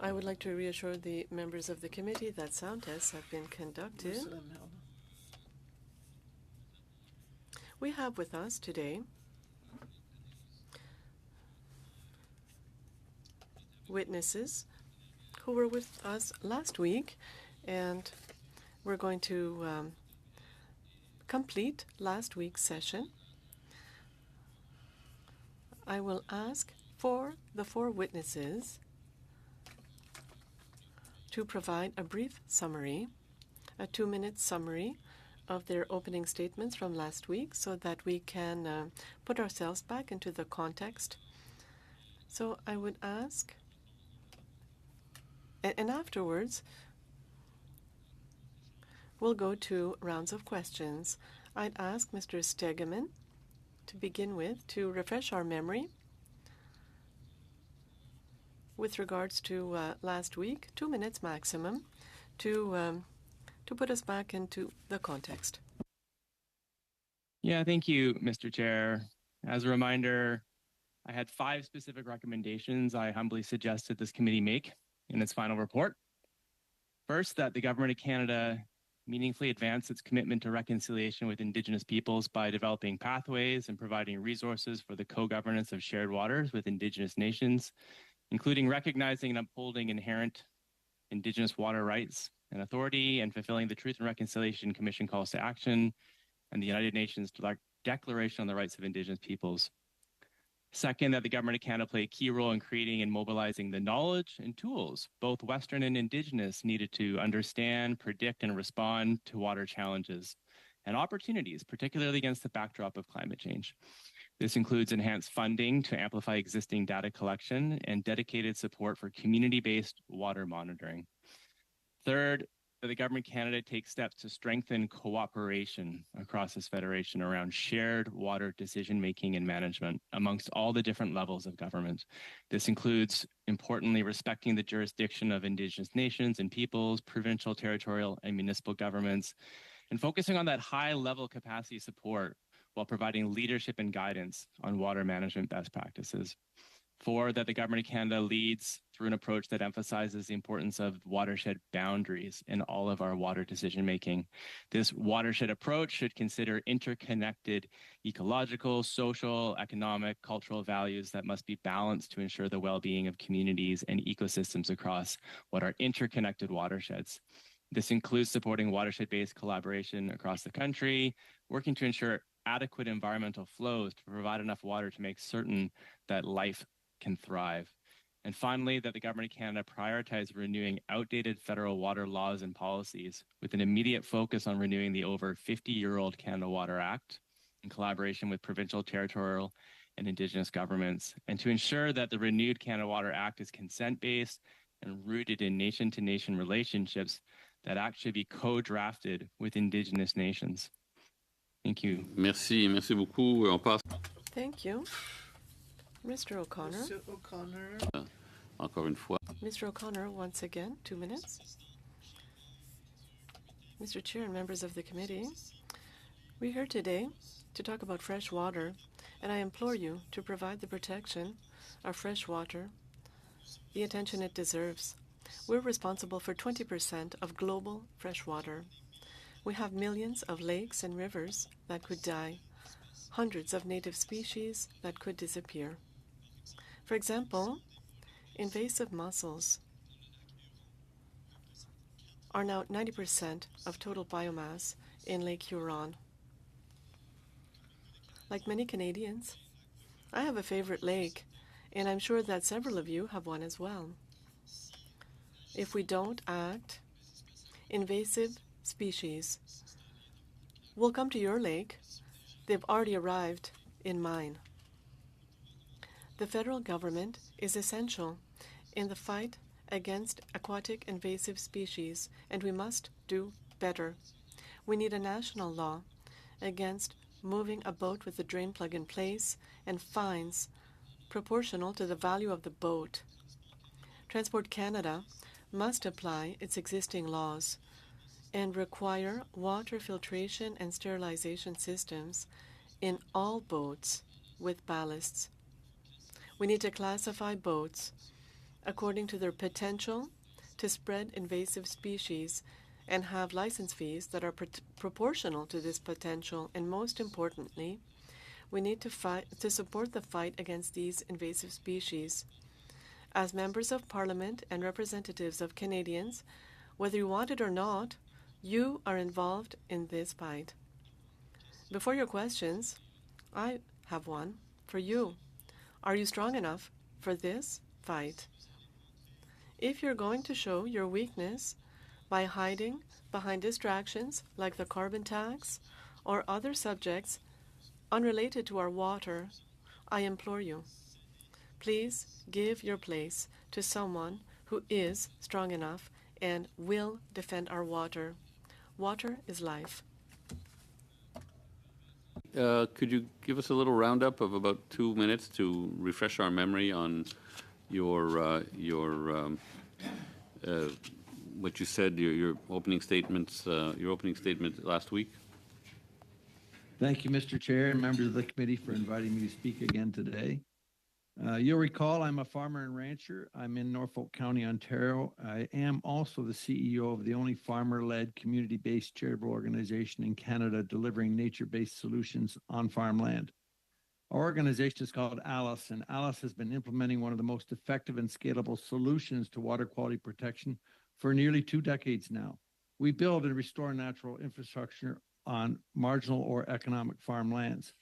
I would like to reassure the members of the committee that sound tests have been conducted. We have with us today witnesses who were with us last week, and we're going to complete last week's session. I will ask for the 4 witnesses to provide a brief summary, a 2-minute summary of their opening statements from last week so that we can put ourselves back into the context. So I would ask, and afterwards, we'll go to rounds of questions. I'd ask Mr. Stegeman to begin with to refresh our memory with regards to last week, 2 minutes maximum, to put us back into the context. Yeah, thank you, Mr. Chair. As a reminder, I had 5 specific recommendations I humbly suggested this committee make in its final report. First, that the Government of Canada meaningfully advance its commitment to reconciliation with Indigenous peoples by developing pathways and providing resources for the co-governance of shared waters with Indigenous nations, including recognizing and upholding inherent Indigenous water rights and authority, and fulfilling the Truth and Reconciliation Commission calls to action and the United Nations Declaration on the Rights of Indigenous Peoples. Second, that the Government of Canada play a key role in creating and mobilizing the knowledge and tools, both Western and Indigenous, needed to understand, predict, and respond to water challenges and opportunities, particularly against the backdrop of climate change. This includes enhanced funding to amplify existing data collection and dedicated support for community-based water monitoring. Third, that the Government of Canada takes steps to strengthen cooperation across this federation around shared water decision-making and management amongst all the different levels of government. This includes, importantly, respecting the jurisdiction of Indigenous nations and peoples, provincial, territorial, and municipal governments, and focusing on that high-level capacity support while providing leadership and guidance on water management best practices. 4, that the Government of Canada leads through an approach that emphasizes the importance of watershed boundaries in all of our water decision-making. This watershed approach should consider interconnected ecological, social, economic, cultural values that must be balanced to ensure the well-being of communities and ecosystems across what are interconnected watersheds. This includes supporting watershed-based collaboration across the country, working to ensure adequate environmental flows to provide enough water to make certain that life can thrive. And finally, that the Government of Canada prioritize renewing outdated federal water laws and policies with an immediate focus on renewing the over 50-year-old Canada Water Act in collaboration with provincial, territorial, and Indigenous governments, and to ensure that the renewed Canada Water Act is consent-based and rooted in nation-to-nation relationships. That act should be co-drafted with Indigenous nations. Thank you. Merci beaucoup. On passe. Thank you. Mr. O'Connor. Mr. O'Connor. Encore une fois. Mr. O'Connor, once again, 2 minutes. Mr. Chair and members of the committee, we're here today to talk about fresh water, and I implore you to provide the protection of fresh water the attention it deserves. We're responsible for 20% of global fresh water. We have millions of lakes and rivers that could die, hundreds of native species that could disappear. For example, invasive mussels are now 90% of total biomass in Lake Huron. Like many Canadians, I have a favorite lake, and I'm sure that several of you have one as well. If we don't act, invasive species will come to your lake. They've already arrived in mine. The federal government is essential in the fight against aquatic invasive species, and we must do better. We need a national law against moving a boat with the drain plug in place and fines proportional to the value of the boat. Transport Canada must apply its existing laws and require water filtration and sterilization systems in all boats with ballasts. We need to classify boats according to their potential to spread invasive species and have license fees that are proportional to this potential. And most importantly, we need to support the fight against these invasive species. As members of Parliament and representatives of Canadians, whether you want it or not, you are involved in this fight. Before your questions, I have one for you. Are you strong enough for this fight? If you're going to show your weakness by hiding behind distractions like the carbon tax or other subjects unrelated to our water, I implore you, please give your place to someone who is strong enough and will defend our water. Water is life. Could you give us a little roundup of about 2 minutes to refresh our memory on your what you said, your opening statements, your opening statement last week? Thank you, Mr. Chair and members of the committee for inviting me to speak again today. You'll recall I'm a farmer and rancher. I'm in Norfolk County, Ontario. I am also the CEO of the only farmer-led, community-based charitable organization in Canada delivering nature-based solutions on farmland. Our organization is called ALICE, and ALICE has been implementing one of the most effective and scalable solutions to water quality protection for nearly 2 decades now. We build and restore natural infrastructure on marginal or economic farmlands.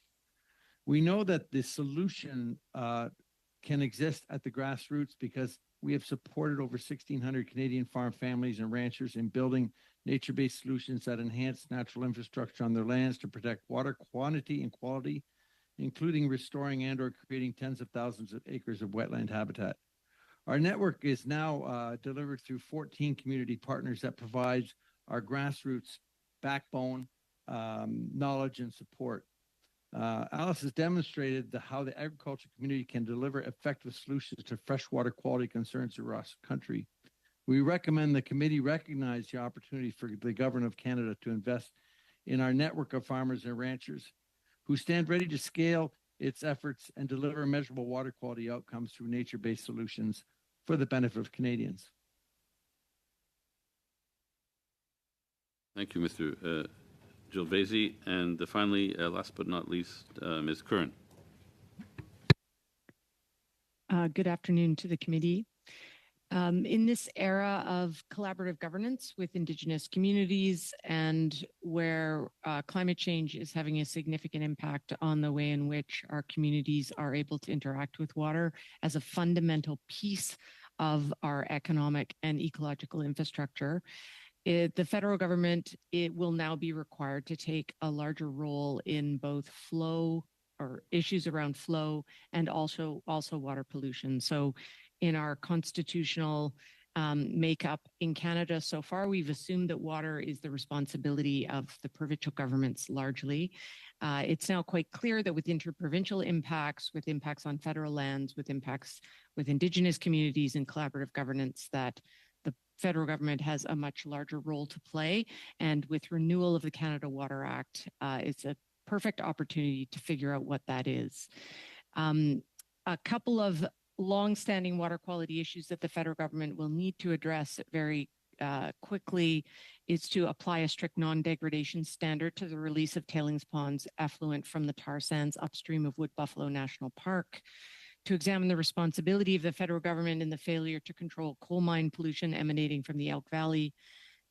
We know that the solution can exist at the grassroots because we have supported over 1,600 Canadian farm families and ranchers in building nature-based solutions that enhance natural infrastructure on their lands to protect water quantity and quality, including restoring and or creating tens of thousands of acres of wetland habitat. Our network is now delivered through 14 community partners that provides our grassroots backbone, knowledge, and support. Alice has demonstrated how the agriculture community can deliver effective solutions to freshwater quality concerns across the country. We recommend the committee recognize the opportunity for the Government of Canada to invest in our network of farmers and ranchers who stand ready to scale its efforts and deliver measurable water quality outcomes through nature-based solutions for the benefit of Canadians. Thank you, Mr. Gilvesi. And finally, last but not least, Ms. Curran. Good afternoon to the committee. In this era of collaborative governance with Indigenous communities and where climate change is having a significant impact on the way in which our communities are able to interact with water as a fundamental piece of our economic and ecological infrastructure, the federal government will now be required to take a larger role in both flow or issues around flow and also water pollution. So in our constitutional makeup in Canada so far, we've assumed that water is the responsibility of the provincial governments largely. It's now quite clear that with interprovincial impacts, with impacts on federal lands, with impacts with Indigenous communities and collaborative governance, that the federal government has a much larger role to play. And with renewal of the Canada Water Act, it's a perfect opportunity to figure out what that is. A couple of long-standing water quality issues that the federal government will need to address very quickly is to apply a strict non-degradation standard to the release of tailings ponds effluent from the tar sands upstream of Wood Buffalo National Park, to examine the responsibility of the federal government in the failure to control coal mine pollution emanating from the Elk Valley,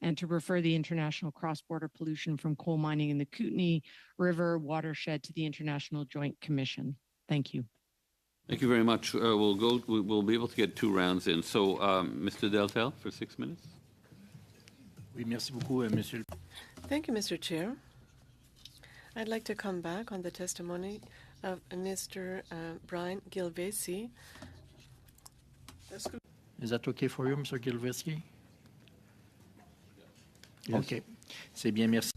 and to refer the international cross-border pollution from coal mining in the Kootenay River watershed to the International Joint Commission. Thank you. Thank you very much. We'll be able to get 2 rounds in. So, Mr. Deltel, for 6 minutes. Oui, merci beaucoup, Monsieur. Thank you, Mr. Chair. I'd like to come back on the testimony of Mr. Brian Gilvesi. Is that okay for you, Mr. Gilvesi? Yes. Okay. C'est bien, merci.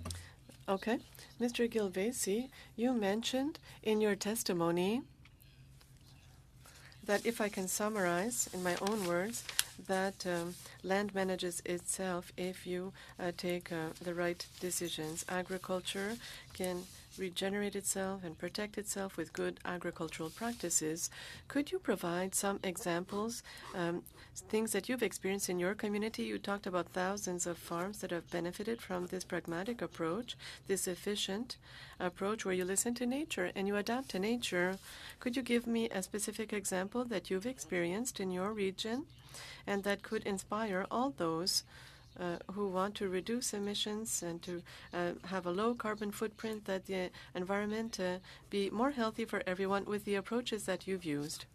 Okay. Mr. Gilvesi, you mentioned in your testimony that, if I can summarize in my own words, that land manages itself if you take the right decisions. Agriculture can regenerate itself and protect itself with good agricultural practices. Could you provide some examples, things that you've experienced in your community? You talked about thousands of farms that have benefited from this pragmatic approach, this efficient approach where you listen to nature and you adapt to nature. Could you give me a specific example that you've experienced in your region and that could inspire all those who want to reduce emissions and to have a low carbon footprint, that the environment be more healthy for everyone with the approaches that you've used?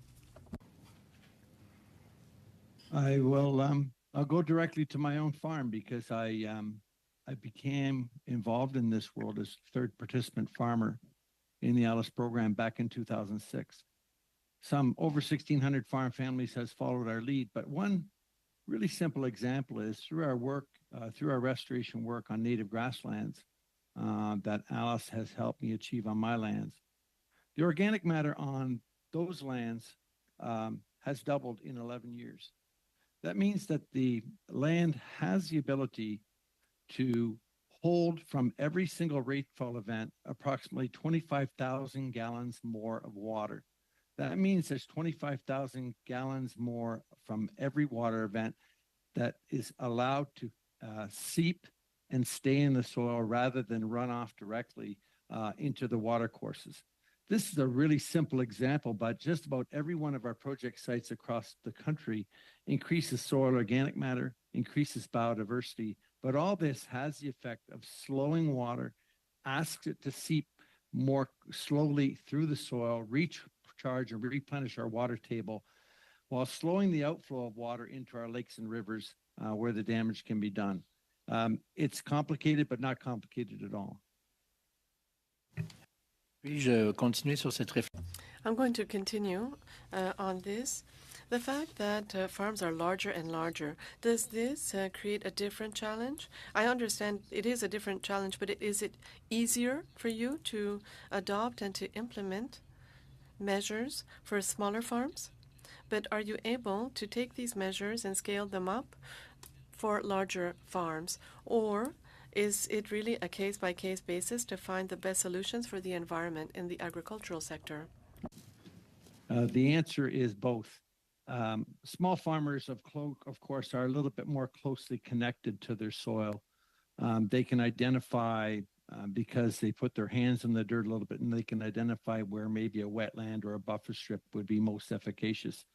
I will. I'll go directly to my own farm because I became involved in this world as third participant farmer in the Alice program back in 2006. Some over 1,600 farm families has followed our lead, but one really simple example is through our work, through our restoration work on native grasslands that Alice has helped me achieve on my lands. The organic matter on those lands has doubled in 11 years. That means that the land has the ability to hold from every single rainfall event approximately 25,000 gallons more of water. That means there's 25,000 gallons more from every water event that is allowed to seep and stay in the soil rather than run off directly into the water courses. This is a really simple example, but just about every one of our project sites across the country increases soil organic matter, increases biodiversity, but all this has the effect of slowing water, asks it to seep more slowly through the soil, recharge and replenish our water table, while slowing the outflow of water into our lakes and rivers where the damage can be done. It's complicated, but not complicated at all. Puis-je continuer sur cette réflexion? I'm going to continue on this. The fact that farms are larger and larger, does this create a different challenge? I understand it is a different challenge, but is it easier for you to adopt and to implement measures for smaller farms? But are you able to take these measures and scale them up for larger farms? Or is it really a case-by-case basis to find the best solutions for the environment in the agricultural sector? The answer is both. Small farmers, of course, are a little bit more closely connected to their soil. They can identify, because they put their hands in the dirt a little bit, and they can identify where maybe a wetland or a buffer strip would be most efficacious.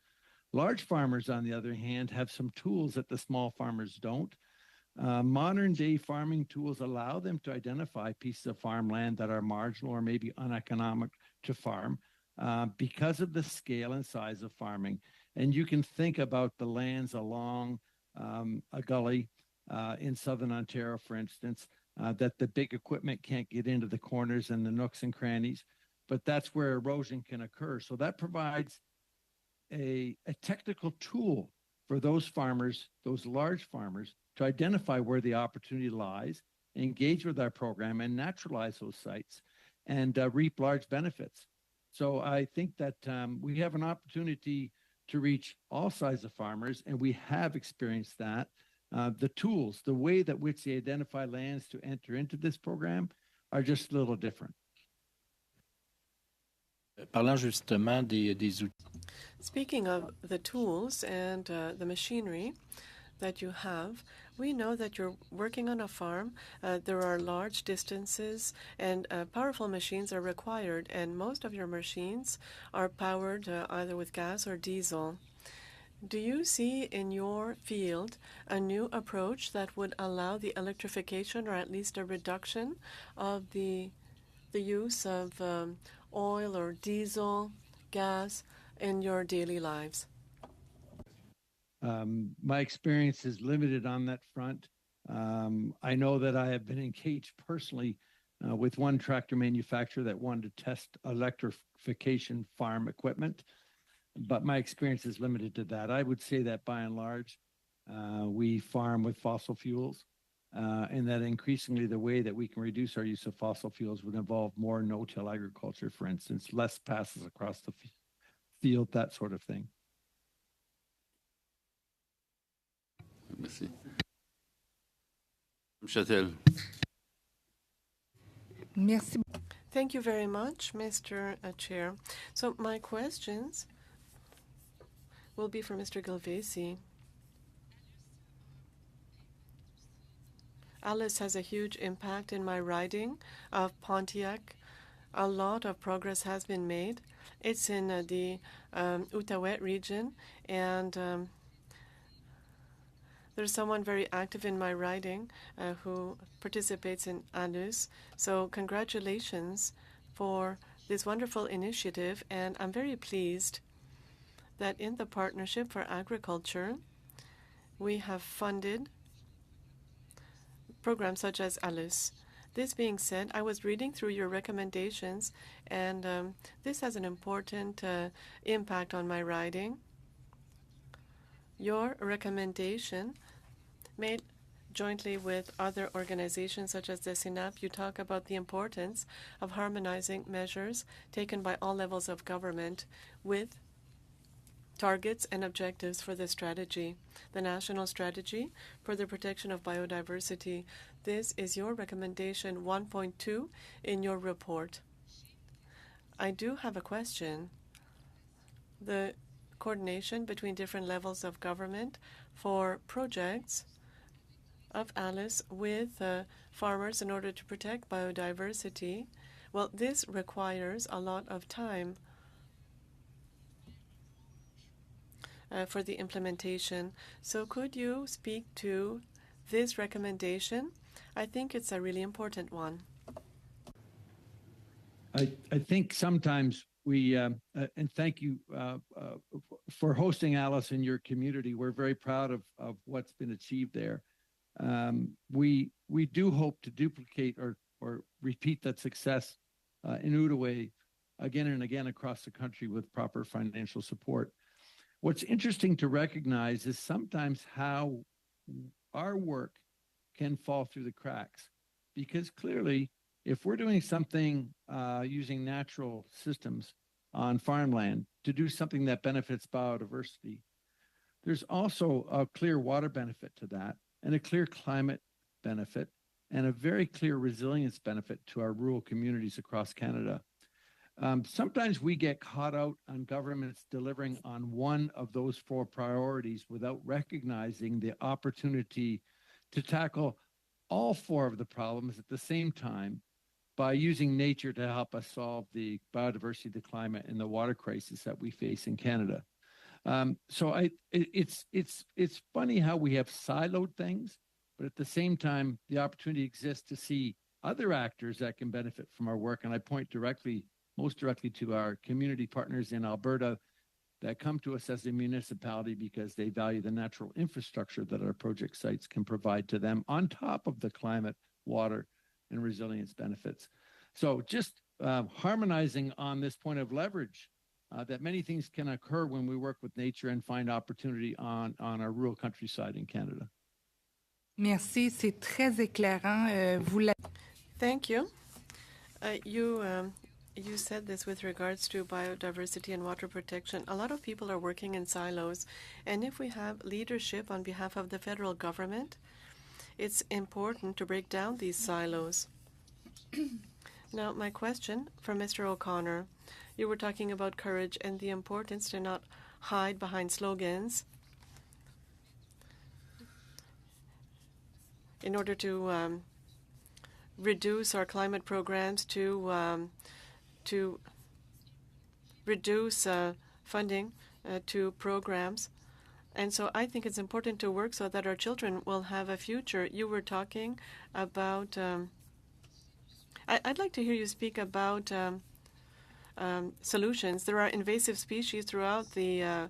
Large farmers, on the other hand, have some tools that the small farmers don't. Modern day farming tools allow them to identify pieces of farmland that are marginal or maybe uneconomic to farm because of the scale and size of farming. And you can think about the lands along a gully in southern Ontario, for instance, that the big equipment can't get into the corners and the nooks and crannies, but that's where erosion can occur. So that provides a technical tool for those farmers, those large farmers, to identify where the opportunity lies, engage with our program, and naturalize those sites and reap large benefits. So I think that we have an opportunity to reach all sizes of farmers, and we have experienced that. The tools, the way that which they identify lands to enter into this program are just a little different. Parlant justement des outils. Speaking of the tools and the machinery that you have, we know that you're working on a farm. There are large distances and powerful machines are required, and most of your machines are powered either with gas or diesel. Do you see in your field a new approach that would allow the electrification or at least a reduction of the use of oil or diesel, gas in your daily lives? My experience is limited on that front. I know that I have been engaged personally with one tractor manufacturer that wanted to test electrification farm equipment, but my experience is limited to that. I would say that by and large, we farm with fossil fuels, and that increasingly the way that we can reduce our use of fossil fuels would involve more no-till agriculture, for instance, less passes across the field, that sort of thing. Merci. Châtel. Merci. Thank you very much, Mr. Chair. So my questions will be for Mr. Gilvesi. Alice has a huge impact in my riding of Pontiac. A lot of progress has been made. It's in the Outaouais region, and there's someone very active in my riding who participates in Alice. So congratulations for this wonderful initiative, and I'm very pleased that in the Partnership for Agriculture, we have funded programs such as Alice. This being said, I was reading through your recommendations, and this has an important impact on my riding. Your recommendation, made jointly with other organizations such as the SINAP, you talk about the importance of harmonizing measures taken by all levels of government with targets and objectives for the strategy, the national strategy for the protection of biodiversity. This is your recommendation 1.2 in your report. I do have a question. The coordination between different levels of government for projects of Alice with farmers in order to protect biodiversity, well, this requires a lot of time for the implementation. So could you speak to this recommendation? I think it's a really important one. I think sometimes we, and thank you for hosting Alice in your community. We're very proud of what's been achieved there. We do hope to duplicate or repeat that success in Outaouais again and again across the country with proper financial support. What's interesting to recognize is sometimes how our work can fall through the cracks, because clearly, if we're doing something using natural systems on farmland to do something that benefits biodiversity, there's also a clear water benefit to that, and a clear climate benefit, and a very clear resilience benefit to our rural communities across Canada. Sometimes we get caught out on governments delivering on one of those four priorities without recognizing the opportunity to tackle all four of the problems at the same time by using nature to help us solve the biodiversity, the climate, and the water crisis that we face in Canada. So it's funny how we have siloed things, but at the same time, the opportunity exists to see other actors that can benefit from our work. And I point most directly to our community partners in Alberta that come to us as a municipality because they value the natural infrastructure that our project sites can provide to them on top of the climate, water, and resilience benefits. So just harmonizing on this point of leverage, that many things can occur when we work with nature and find opportunity on our rural countryside in Canada. Merci, c'est très éclairant. Thank you. You said this with regards to biodiversity and water protection. A lot of people are working in silos, and if we have leadership on behalf of the federal government, it's important to break down these silos. Now, my question for Mr. O'Connor. You were talking about courage and the importance to not hide behind slogans in order to reduce our climate programs, to reduce funding to programs. And so I think it's important to work so that our children will have a future. You were talking about, I'd like to hear you speak about solutions. There are invasive species throughout the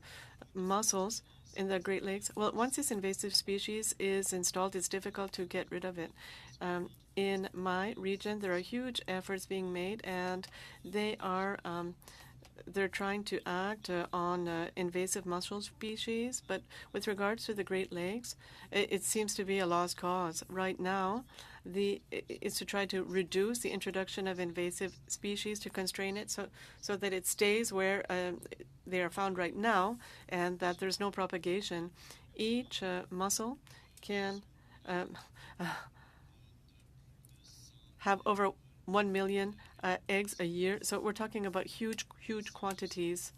mussels in the Great Lakes. Well, once this invasive species is installed, it's difficult to get rid of it. In my region, there are huge efforts being made, and they're trying to act on invasive mussel species. But with regards to the Great Lakes, it seems to be a lost cause. Right now, it's to try to reduce the introduction of invasive species, to constrain it so that it stays where they are found right now, and that there's no propagation. Each mussel can have over 1 million eggs a year. So we're talking about huge, huge quantities.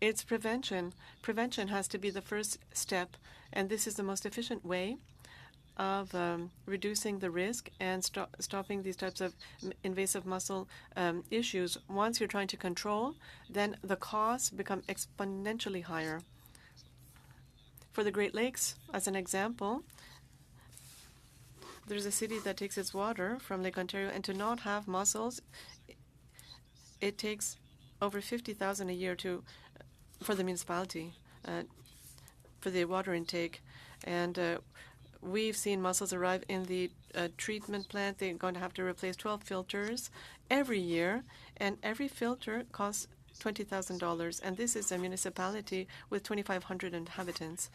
It's prevention. Prevention has to be the first step, and this is the most efficient way of reducing the risk and stopping these types of invasive mussel issues. Once you're trying to control, then the costs become exponentially higher. For the Great Lakes, as an example, there's a city that takes its water from Lake Ontario, and to not have mussels, it takes over $50,000 a year for the municipality for the water intake. And we've seen mussels arrive in the treatment plant. They're going to have to replace 12 filters every year, and every filter costs $20,000. And this is a municipality with 2,500 inhabitants.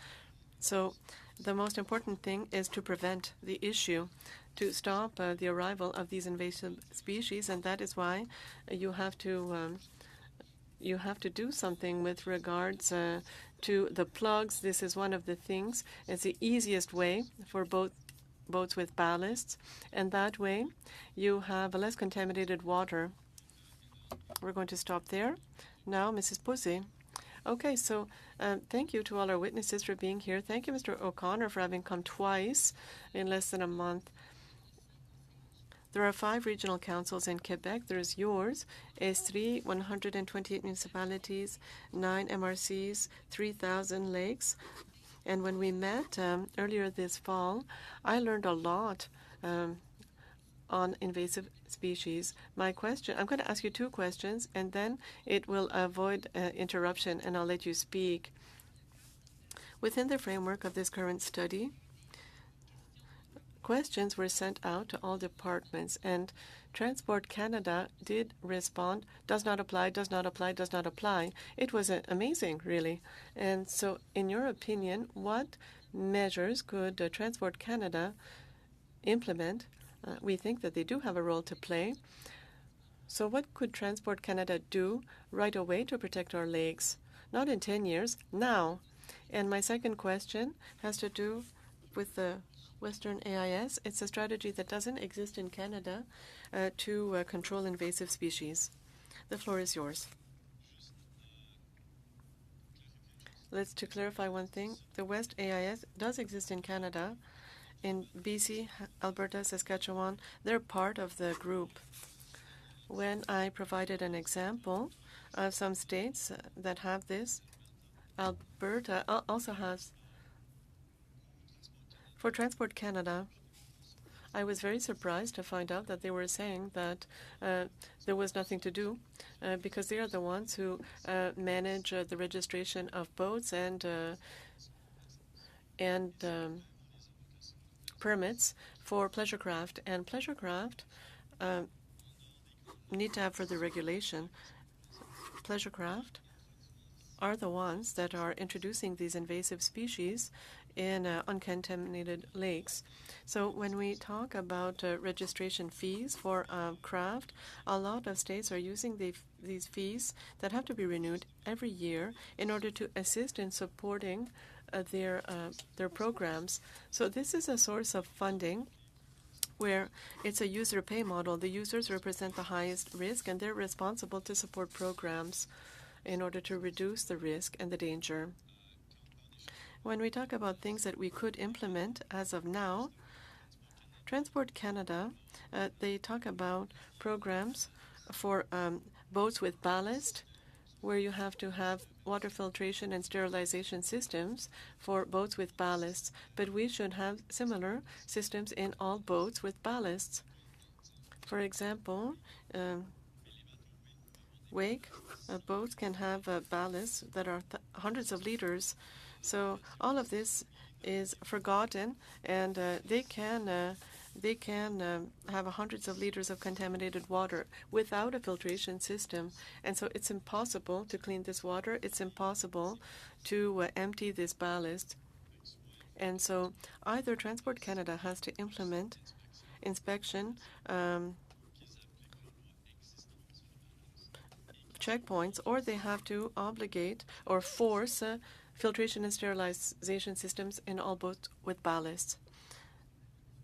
So the most important thing is to prevent the issue, to stop the arrival of these invasive species, and that is why you have to do something with regards to the plugs. This is one of the things. It's the easiest way for boats with ballasts, and that way you have less contaminated water. We're going to stop there. Now, Mrs. Posey. Okay, so thank you to all our witnesses for being here. Thank you, Mr. O'Connor, for having come twice in less than a month. There are 5 regional councils in Quebec. There's yours, Estrie, 128 municipalities, 9 MRCs, 3,000 lakes. And when we met earlier this fall, I learned a lot on invasive species. My question, I'm going to ask you 2 questions, and then it will avoid interruption, and I'll let you speak. Within the framework of this current study, questions were sent out to all departments, and Transport Canada did respond, does not apply, does not apply, does not apply. It was amazing, really. And so, in your opinion, what measures could Transport Canada implement? We think that they do have a role to play. So what could Transport Canada do right away to protect our lakes? Not in 10 years, now. And my second question has to do with the Western AIS. It's a strategy that doesn't exist in Canada to control invasive species. The floor is yours. To clarify one thing, the West AIS does exist in Canada. In BC, Alberta, Saskatchewan, they're part of the group. When I provided an example of some states that have this, Alberta also has. For Transport Canada, I was very surprised to find out that they were saying that there was nothing to do because they are the ones who manage the registration of boats and permits for pleasure craft. And pleasure craft need to have further regulation. Pleasure craft are the ones that are introducing these invasive species in uncontaminated lakes. So when we talk about registration fees for craft, a lot of states are using these fees that have to be renewed every year in order to assist in supporting their programs. So this is a source of funding where it's a user pay model. The users represent the highest risk, and they're responsible to support programs in order to reduce the risk and the danger. When we talk about things that we could implement as of now, Transport Canada, they talk about programs for boats with ballast, where you have to have water filtration and sterilization systems for boats with ballasts. But we should have similar systems in all boats with ballasts. For example, wake boats can have ballasts that are hundreds of liters. So all of this is forgotten, and they can have hundreds of liters of contaminated water without a filtration system. And so it's impossible to clean this water. It's impossible to empty this ballast. And so either Transport Canada has to implement inspection checkpoints, or they have to obligate or force filtration and sterilization systems in all boats with ballasts.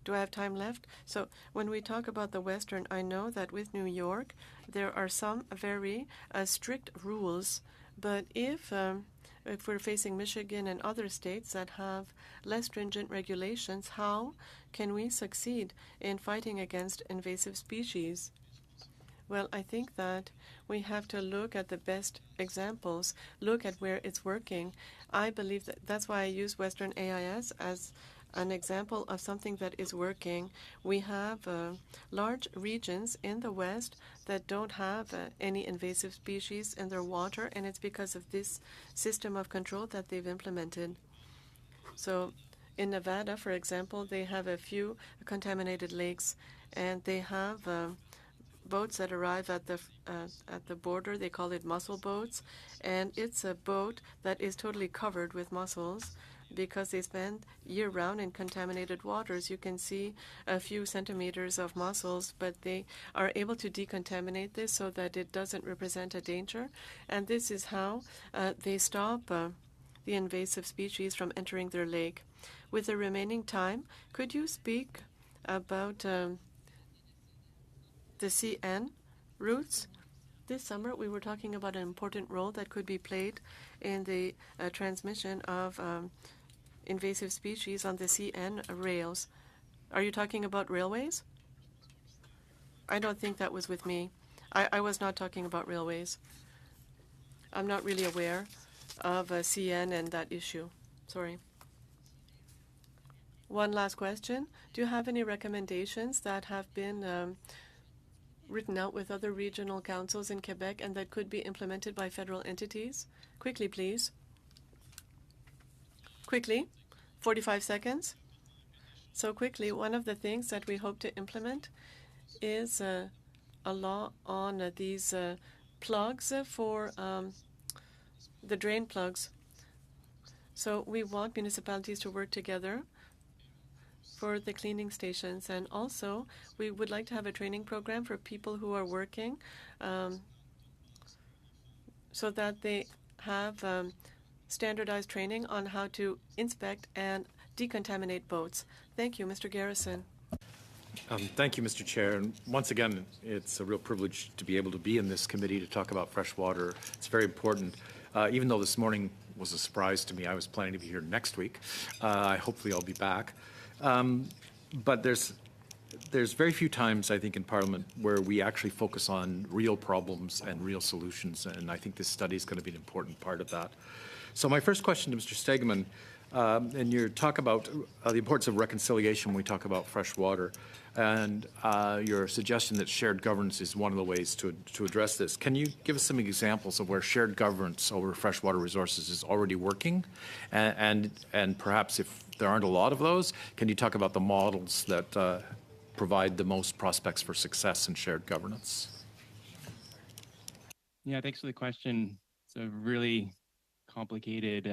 Do I have time left? So when we talk about the Western, I know that with New York, there are some very strict rules. But if we're facing Michigan and other states that have less stringent regulations, how can we succeed in fighting against invasive species? Well, I think that we have to look at the best examples, look at where it's working. I believe that that's why I use Western AIS as an example of something that is working. We have large regions in the West that don't have any invasive species in their water, and it's because of this system of control that they've implemented. So in Nevada, for example, they have a few contaminated lakes, and they have boats that arrive at the border. They call it mussel boats, and it's a boat that is totally covered with mussels because they spend year-round in contaminated waters. You can see a few centimeters of mussels, but they are able to decontaminate this so that it doesn't represent a danger. And this is how they stop the invasive species from entering their lake. With the remaining time, could you speak about the CN routes? This summer, we were talking about an important role that could be played in the transmission of invasive species on the CN rails. Are you talking about railways? I don't think that was with me. I was not talking about railways. I'm not really aware of CN and that issue. Sorry. One last question. Do you have any recommendations that have been written out with other regional councils in Quebec and that could be implemented by federal entities? Quickly, please. Quickly. 45 seconds. So quickly, one of the things that we hope to implement is a law on these plugs for the drain plugs. So we want municipalities to work together for the cleaning stations. And also, we would like to have a training program for people who are working so that they have standardized training on how to inspect and decontaminate boats. Thank you, Mr. Garrison. Thank you, Mr. Chair. And once again, it's a real privilege to be able to be in this committee to talk about fresh water. It's very important. Even though this morning was a surprise to me, I was planning to be here next week. Hopefully I'll be back. But there's very few times, I think, in Parliament where we actually focus on real problems and real solutions, and I think this study is going to be an important part of that. So my first question to Mr. Stegeman, and you talk about the importance of reconciliation when we talk about fresh water, and your suggestion that shared governance is one of the ways to address this. Can you give us some examples of where shared governance over freshwater resources is already working? And perhaps if there aren't a lot of those, can you talk about the models that provide the most prospects for success in shared governance? Yeah, thanks for the question. It's a really complicated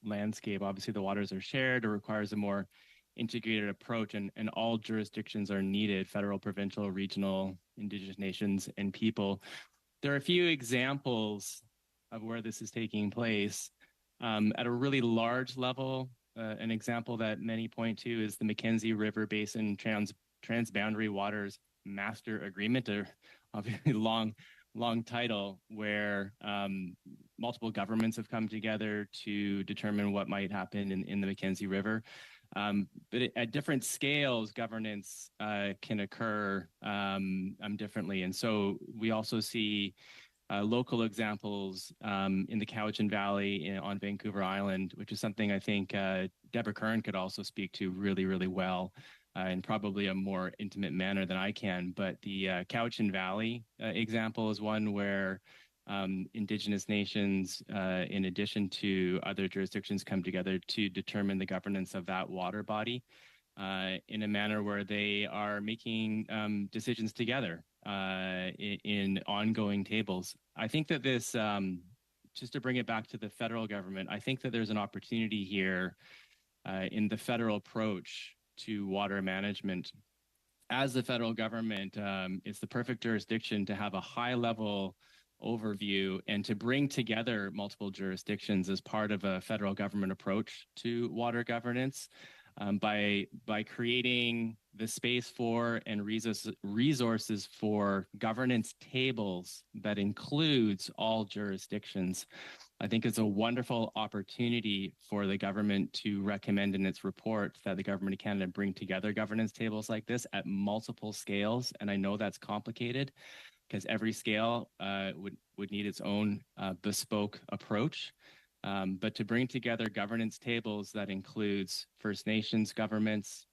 landscape. Obviously, the waters are shared. It requires a more integrated approach, and all jurisdictions are needed: federal, provincial, regional, Indigenous nations, and people. There are a few examples of where this is taking place. At a really large level, an example that many point to is the Mackenzie River Basin Transboundary Waters Master Agreement, a obviously long title, where multiple governments have come together to determine what might happen in the Mackenzie River. But at different scales, governance can occur differently. And so we also see local examples in the Cowichan Valley on Vancouver Island, which is something I think Deborah Kern could also speak to really, really well in probably a more intimate manner than I can. But the Cowichan Valley example is one where Indigenous nations, in addition to other jurisdictions, come together to determine the governance of that water body in a manner where they are making decisions together in ongoing tables. I think that this, just to bring it back to the federal government, I think that there's an opportunity here in the federal approach to water management. As the federal government, it's the perfect jurisdiction to have a high-level overview and to bring together multiple jurisdictions as part of a federal government approach to water governance. by creating the space for and resources for governance tables that includes all jurisdictions. I think it's a wonderful opportunity for the government to recommend in its report that the Government of Canada bring together governance tables like this at multiple scales. And I know that's complicated because every scale would need its own bespoke approach. But to bring together governance tables that includes First Nations governments,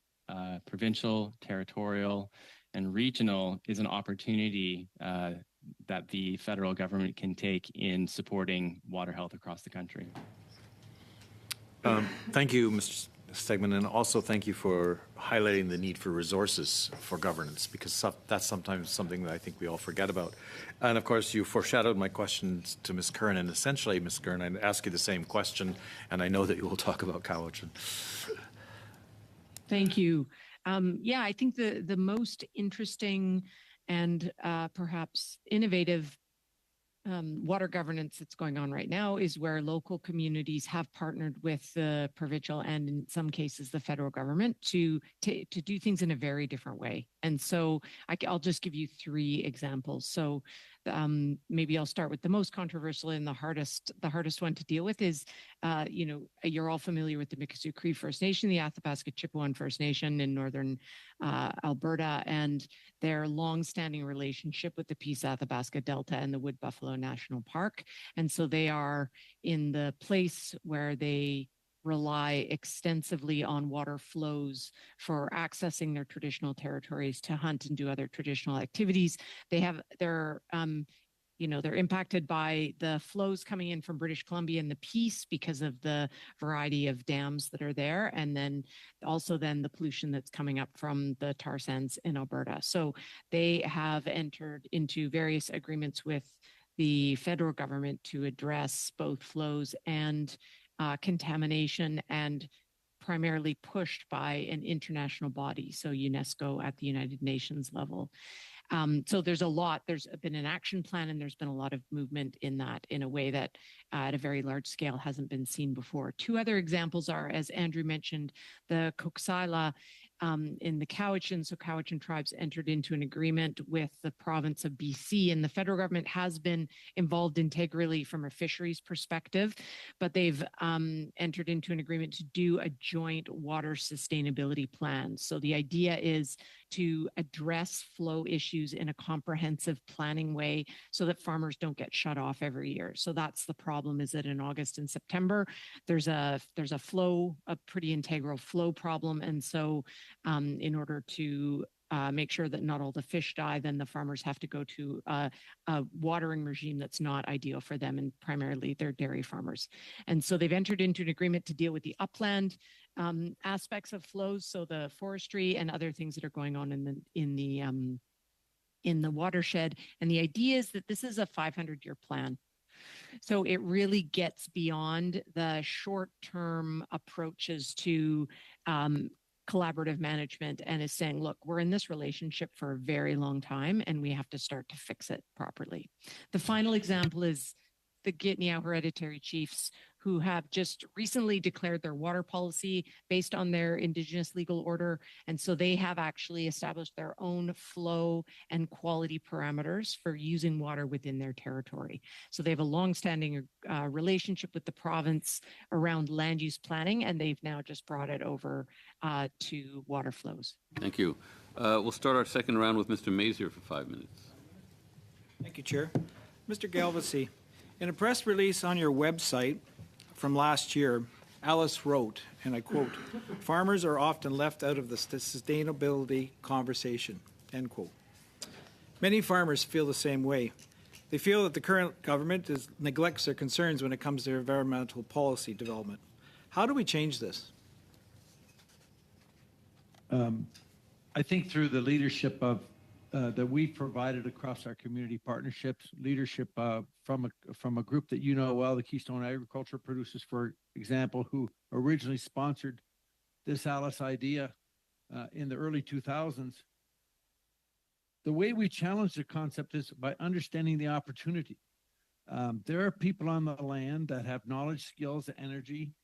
provincial, territorial, and regional is an opportunity that the federal government can take in supporting water health across the country. Thank you, Mr. Stegman, and also thank you for highlighting the need for resources for governance, because that's sometimes something that I think we all forget about. And of course, you foreshadowed my questions to Ms. Kern, and essentially, Ms. Kern, I'd ask you the same question, and I know that you will talk about Cowichan. Thank you. Yeah, I think the most interesting and perhaps innovative water governance that's going on right now is where local communities have partnered with the provincial and in some cases the federal government to do things in a very different way. And so I'll just give you 3 examples. So maybe I'll start with the most controversial and the hardest one to deal with is, you're all familiar with the Mikisew Cree First Nation, the Athabasca Chipewyan First Nation in northern Alberta, and their longstanding relationship with the Peace Athabasca Delta and the Wood Buffalo National Park. And so they are in the place where they rely extensively on water flows for accessing their traditional territories to hunt and do other traditional activities. They're impacted by the flows coming in from British Columbia and the Peace because of the variety of dams that are there, and then the pollution that's coming up from the tar sands in Alberta. So they have entered into various agreements with the federal government to address both flows and contamination, and primarily pushed by an international body, so UNESCO at the United Nations level. So there's been an action plan, and there's been a lot of movement in that in a way that at a very large scale hasn't been seen before. 2 other examples are, as Andrew mentioned, the Coxsala in the Cowichan. So Cowichan tribes entered into an agreement with the province of BC, and the federal government has been involved integrally from a fisheries perspective, but they've entered into an agreement to do a joint water sustainability plan. So the idea is to address flow issues in a comprehensive planning way so that farmers don't get shut off every year. So that's the problem, is that in August and September, there's a pretty integral flow problem. And so in order to make sure that not all the fish die, then the farmers have to go to a watering regime that's not ideal for them, and primarily they're dairy farmers. And so they've entered into an agreement to deal with the upland aspects of flows, so the forestry and other things that are going on in the watershed. And the idea is that this is a 500-year plan. So it really gets beyond the short-term approaches to collaborative management, and is saying, look, we're in this relationship for a very long time, and we have to start to fix it properly. The final example is the Gitniau Hereditary Chiefs, who have just recently declared their water policy based on their Indigenous legal order. And so they have actually established their own flow and quality parameters for using water within their territory. So they have a longstanding relationship with the province around land use planning, and they've now just brought it over to water flows. Thank you. We'll start our second round with Mr. Mazier for 5 minutes. Thank you, Chair. Mr. Galvesy, in a press release on your website from last year, Alice wrote, and I quote, "Farmers are often left out of the sustainability conversation," end quote. Many farmers feel the same way. They feel that the current government neglects their concerns when it comes to environmental policy development. How do we change this? I think through the leadership of that we've provided across our community partnerships, leadership from a group that you know well, the Keystone Agriculture Producers, for example, who originally sponsored this Alice idea in the early 2000s. The way we challenge the concept is by understanding the opportunity. There are people on the land that have knowledge, skills, energy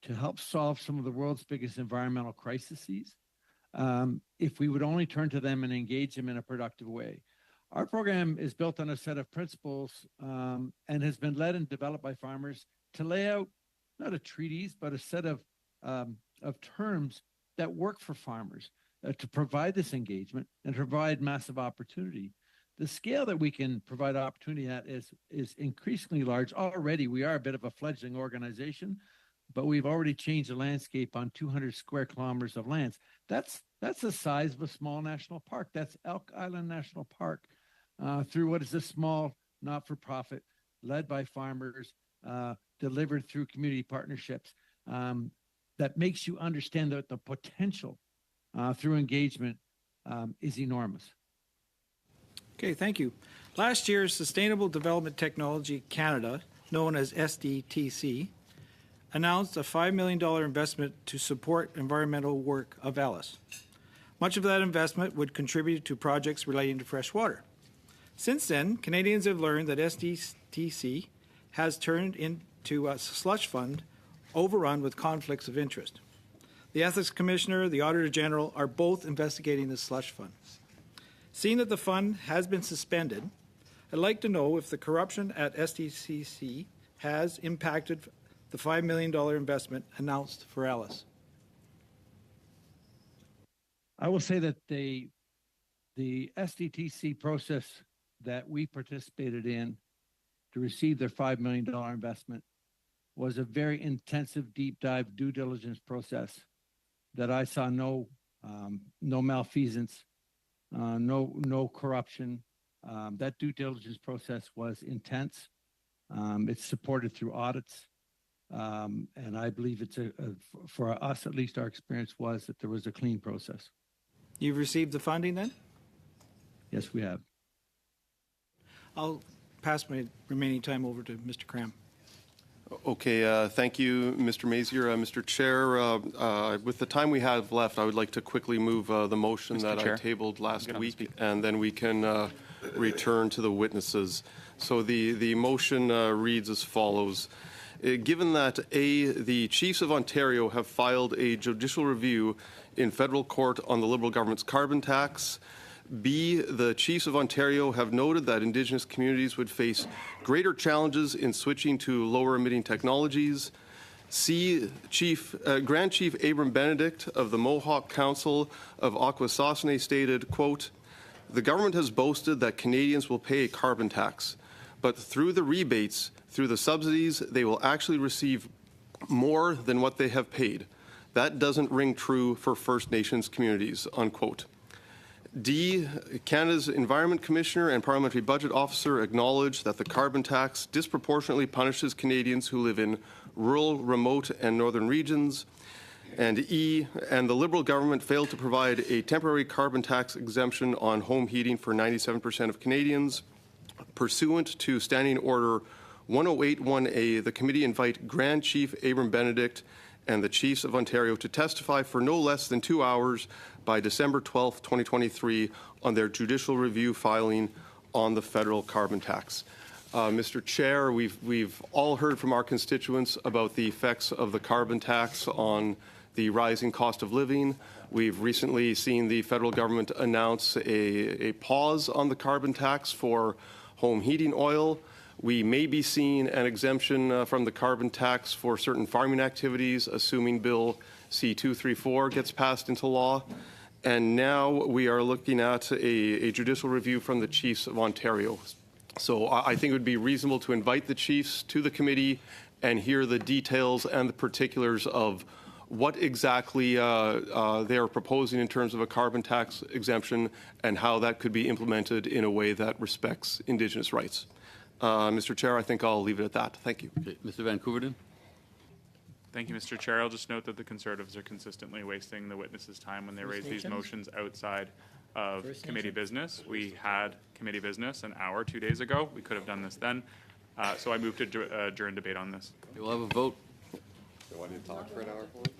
to help solve some of the world's biggest environmental crises if we would only turn to them and engage them in a productive way. Our program is built on a set of principles and has been led and developed by farmers to lay out not a treatise, but a set of terms that work for farmers to provide this engagement and to provide massive opportunity. The scale that we can provide opportunity at is increasingly large. Already, we are a bit of a fledgling organization, but we've already changed the landscape on 200 square kilometers of lands. That's the size of a small national park. That's Elk Island National Park through what is a small not-for-profit led by farmers, delivered through community partnerships that makes you understand that the potential through engagement is enormous. Okay, thank you. Last year, Sustainable Development Technology Canada, known as SDTC, announced a $5 million investment to support environmental work of Alice. Much of that investment would contribute to projects relating to fresh water. Since then, Canadians have learned that SDTC has turned into a slush fund overrun with conflicts of interest. The Ethics Commissioner, the Auditor General are both investigating the slush fund. Seeing that the fund has been suspended, I'd like to know if the corruption at SDTC has impacted the $5 million investment announced for Alice. I will say that the SDTC process that we participated in to receive their $5 million investment was a very intensive, deep dive due diligence process that I saw no malfeasance, no corruption. That due diligence process was intense. It's supported through audits. And I believe it's for us, at least our experience was that there was a clean process. You've received the funding then? Yes, we have. I'll pass my remaining time over to Mr. Cram. Okay, thank you, Mr. Mazier. Mr. Chair, with the time we have left, I would like to quickly move the motion that I tabled last week, and then we can return to the witnesses. So the motion reads as follows. Given that A, the Chiefs of Ontario have filed a judicial review in federal court on the Liberal government's carbon tax, B, the Chiefs of Ontario have noted that Indigenous communities would face greater challenges in switching to lower emitting technologies. C, Grand Chief Abram Benedict of the Mohawk Council of Akwesasne stated, quote, the government has boasted that Canadians will pay a carbon tax, but through the rebates, through the subsidies, they will actually receive more than what they have paid. That doesn't ring true for First Nations communities, unquote. D, Canada's Environment Commissioner and Parliamentary Budget Officer acknowledge that the carbon tax disproportionately punishes Canadians who live in rural, remote, and northern regions. And E, and the Liberal government failed to provide a temporary carbon tax exemption on home heating for 97% of Canadians. Pursuant to Standing Order 1081A, the committee invite Grand Chief Abram Benedict and the Chiefs of Ontario to testify for no less than 2 hours by December 12, 2023, on their judicial review filing on the federal carbon tax. Mr. Chair, we've all heard from our constituents about the effects of the carbon tax on the rising cost of living. We've recently seen the federal government announce a pause on the carbon tax for home heating oil. We may be seeing an exemption from the carbon tax for certain farming activities, assuming Bill C-234 gets passed into law. And now we are looking at a judicial review from the Chiefs of Ontario. So I think it would be reasonable to invite the Chiefs to the committee and hear the details and the particulars of what exactly they are proposing in terms of a carbon tax exemption and how that could be implemented in a way that respects Indigenous rights. Mr. Chair, I think I'll leave it at that. Thank you. Okay. Mr. Van Couverden. Thank you, Mr. Chair. I'll just note that the Conservatives are consistently wasting the witnesses' time when they raise these motions outside of committee business. We had committee business an hour 2 days ago. We could have done this then. So I move to adjourn debate on this. We'll have a vote. Do I need to talk for an hour for it?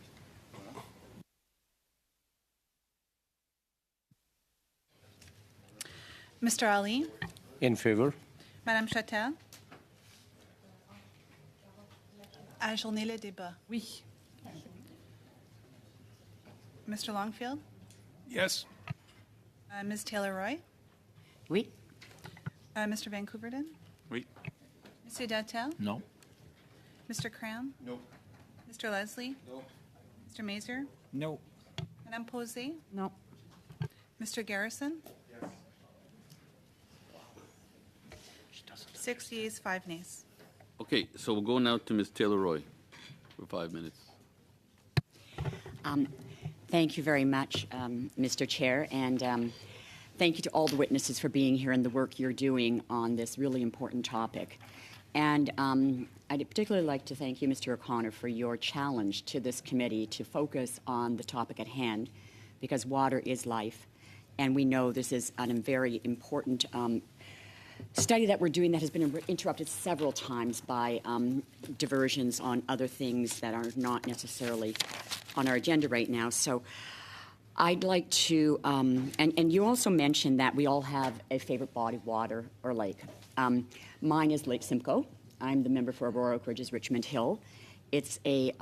Mr. Ali? In favor. Madame Chatel? Ajourner le débat. Oui. Mr. Longfield? Yes. Ms. Taylor-Roy? Oui. Mr. Vancouverton? Oui. Mr. Dattel? Non. Mr. Cram? No. Mr. Leslie? No. Mr. Mazur? No. Madame Posey? No. Mr. Garrison? Yes. 6 yeas, 5 nays. Okay, so we'll go now to Ms. Taylor-Roy for 5 minutes. Thank you very much, Mr. Chair, and thank you to all the witnesses for being here and the work you're doing on this really important topic. And I'd particularly like to thank you, Mr. O'Connor, for your challenge to this committee to focus on the topic at hand, because water is life, and we know this is a very important study that we're doing that has been interrupted several times by diversions on other things that are not necessarily on our agenda right now. So I'd like to, and you also mentioned that we all have a favorite body of water or lake. Mine is Lake Simcoe. I'm the member for Aurora Oak Ridges Richmond Hill. It's a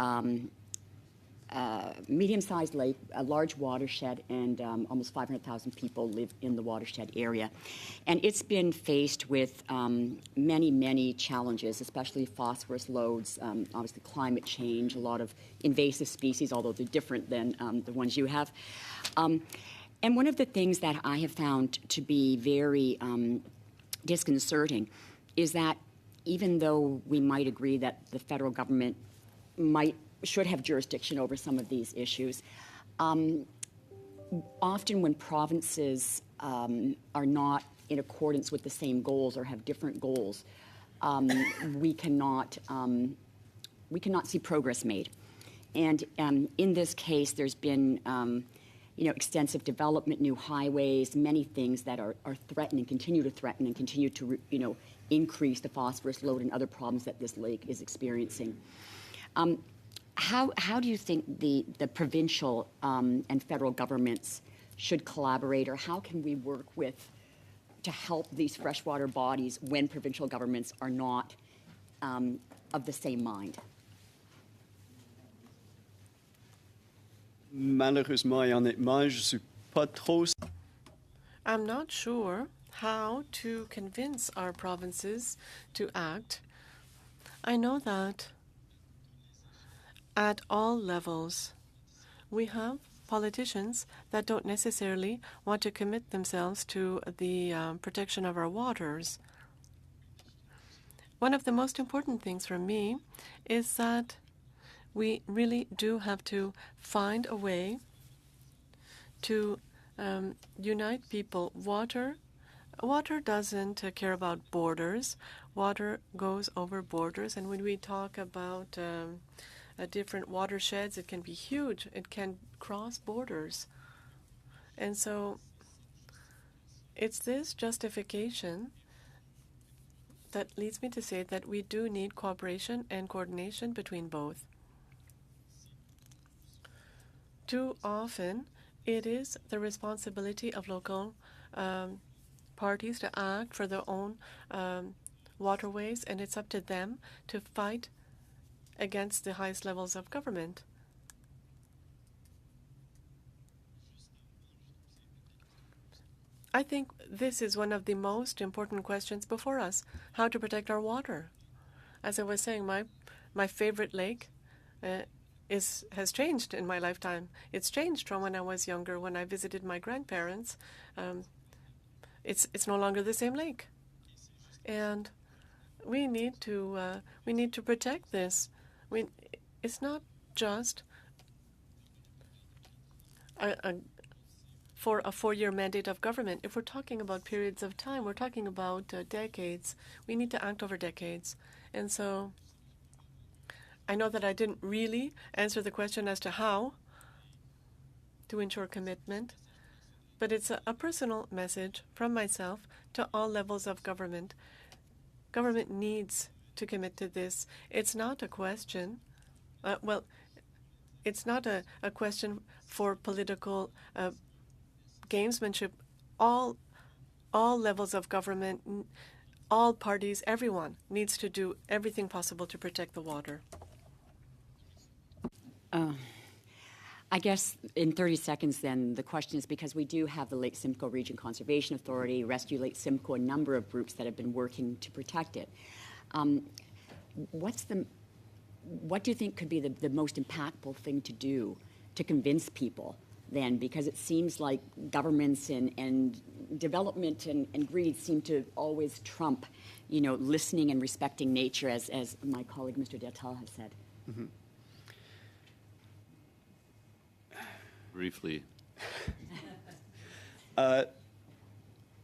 medium-sized lake, a large watershed, and almost 500,000 people live in the watershed area. And it's been faced with many, many challenges, especially phosphorus loads, obviously climate change, a lot of invasive species, although they're different than the ones you have. And one of the things that I have found to be very disconcerting is that even though we might agree that the federal government should have jurisdiction over some of these issues, often when provinces are not in accordance with the same goals or have different goals, we cannot see progress made. And in this case, there's been extensive development, new highways, many things that are threatening, continue to threaten, and continue to increase the phosphorus load and other problems that this lake is experiencing. How do you think the provincial and federal governments should collaborate, or how can we work to help these freshwater bodies when provincial governments are not of the same mind? Malheureusement et honnêtement, je suis pas trop. I'm not sure how to convince our provinces to act. I know that at all levels, we have politicians that don't necessarily want to commit themselves to the protection of our waters. One of the most important things for me is that we really do have to find a way to unite people. Water doesn't care about borders. Water goes over borders, and when we talk about different watersheds, it can be huge. It can cross borders. And so it's this justification that leads me to say that we do need cooperation and coordination between both. Too often, it is the responsibility of local parties to act for their own waterways, and it's up to them to fight against the highest levels of government. I think this is one of the most important questions before us, how to protect our water. As I was saying, my favorite lake has changed in my lifetime. It's changed from when I was younger, when I visited my grandparents. It's no longer the same lake. And we need to protect this. It's not just for a 4-year mandate of government. If we're talking about periods of time, we're talking about decades. We need to act over decades. And so I know that I didn't really answer the question as to how to ensure commitment, but it's a personal message from myself to all levels of government. Government needs to commit to this. It's not a question, it's not a question for political gamesmanship. All levels of government, all parties, everyone needs to do everything possible to protect the water. I guess in 30 seconds then, the question is because we do have the Lake Simcoe Region Conservation Authority, Rescue Lake Simcoe, a number of groups that have been working to protect it. What do you think could be the most impactful thing to do to convince people then? Because it seems like governments and development and greed seem to always trump, listening and respecting nature, as my colleague Mr. Detal has said. Mm-hmm. Briefly.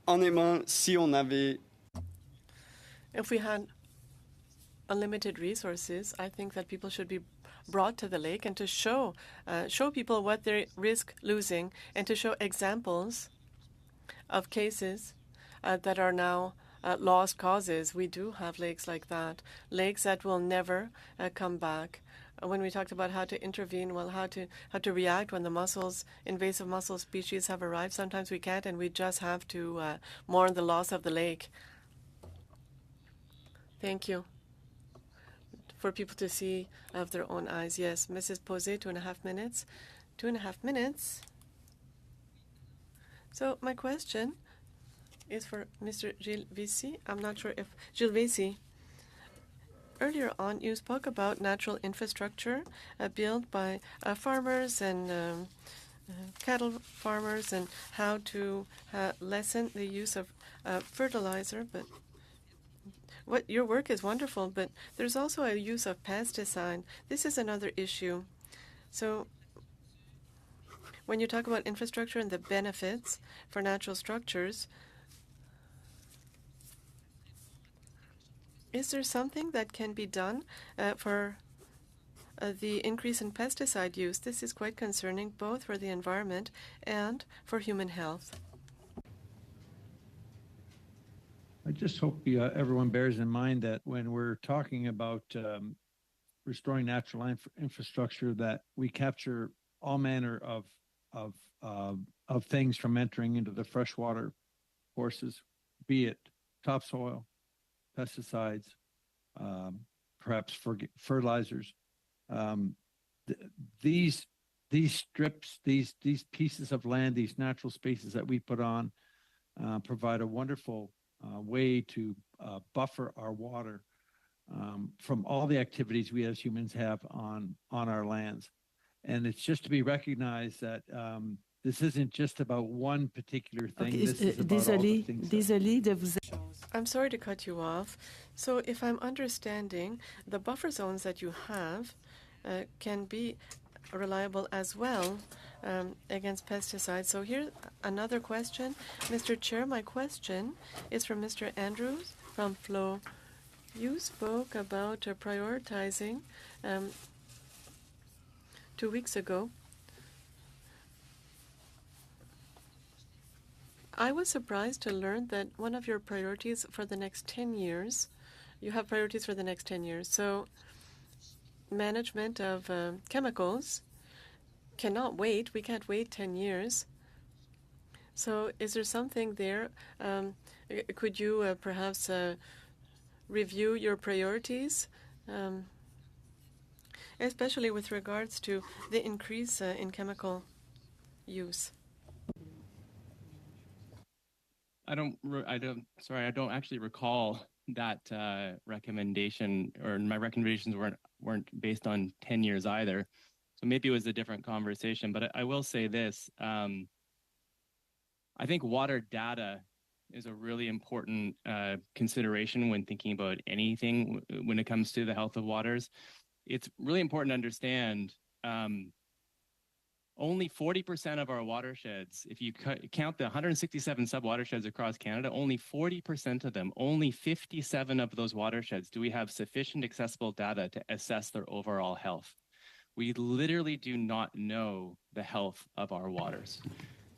Honnêtement, si on avait... If we had unlimited resources, I think that people should be brought to the lake and to show people what they risk losing and to show examples of cases that are now lost causes. We do have lakes like that, lakes that will never come back. When we talked about how to intervene, well, how to react when the invasive mussel species have arrived, sometimes we can't, and we just have to mourn the loss of the lake. Thank you. For people to see of their own eyes. Yes, Mrs. Posey, 2.5 minutes. 2.5 minutes. So my question is for Mr. Gilles Vissy. I'm not sure if Gilles Vissy. Earlier on, you spoke about natural infrastructure built by farmers and cattle farmers and how to lessen the use of fertilizer. But your work is wonderful, but there's also a use of pesticide. This is another issue. So when you talk about infrastructure and the benefits for natural structures, is there something that can be done for the increase in pesticide use? This is quite concerning, both for the environment and for human health. I just hope everyone bears in mind that when we're talking about restoring natural infrastructure, that we capture all manner of things from entering into the freshwater courses, be it topsoil, pesticides, perhaps fertilizers. These strips, these pieces of land, these natural spaces that we put on provide a wonderful way to buffer our water from all the activities we as humans have on our lands. And it's just to be recognized that this isn't just about one particular thing. Okay. This is about all the things. I'm sorry to cut you off. So if I'm understanding, the buffer zones that you have can be reliable as well against pesticides. So here's another question. Mr. Chair, my question is from Mr. Andrews from FLO. You spoke about prioritizing 2 weeks ago. I was surprised to learn that one of your priorities for the next 10 years, you have priorities for the next 10 years. So management of chemicals cannot wait. We can't wait 10 years. So is there something there? Could you perhaps review your priorities, especially with regards to the increase in chemical use? I don't actually recall that recommendation, or my recommendations weren't based on 10 years either. So maybe it was a different conversation, but I will say this. I think water data is a really important consideration when thinking about anything when it comes to the health of waters. It's really important to understand only 40% of our watersheds, if you count the 167 sub-watersheds across Canada, only 40% of them, only 57 of those watersheds do we have sufficient accessible data to assess their overall health. We literally do not know the health of our waters.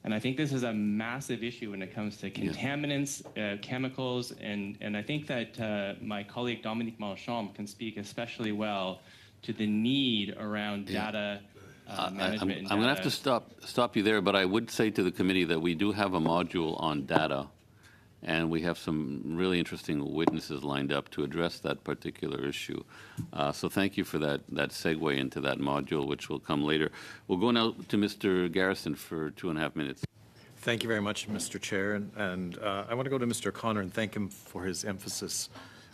And I think this is a massive issue when it comes to contaminants, chemicals, and I think that my colleague Dominique Malchambre can speak especially well to the need around data management. I'm going to have to stop you there, but I would say to the committee that we do have a module on data, and we have some really interesting witnesses lined up to address that particular issue. So thank you for that segue into that module, which will come later. We'll go now to Mr. Garrison for 2.5 minutes. Thank you very much, Mr. Chair. And I want to go to Mr. O'Connor and thank him for his emphasis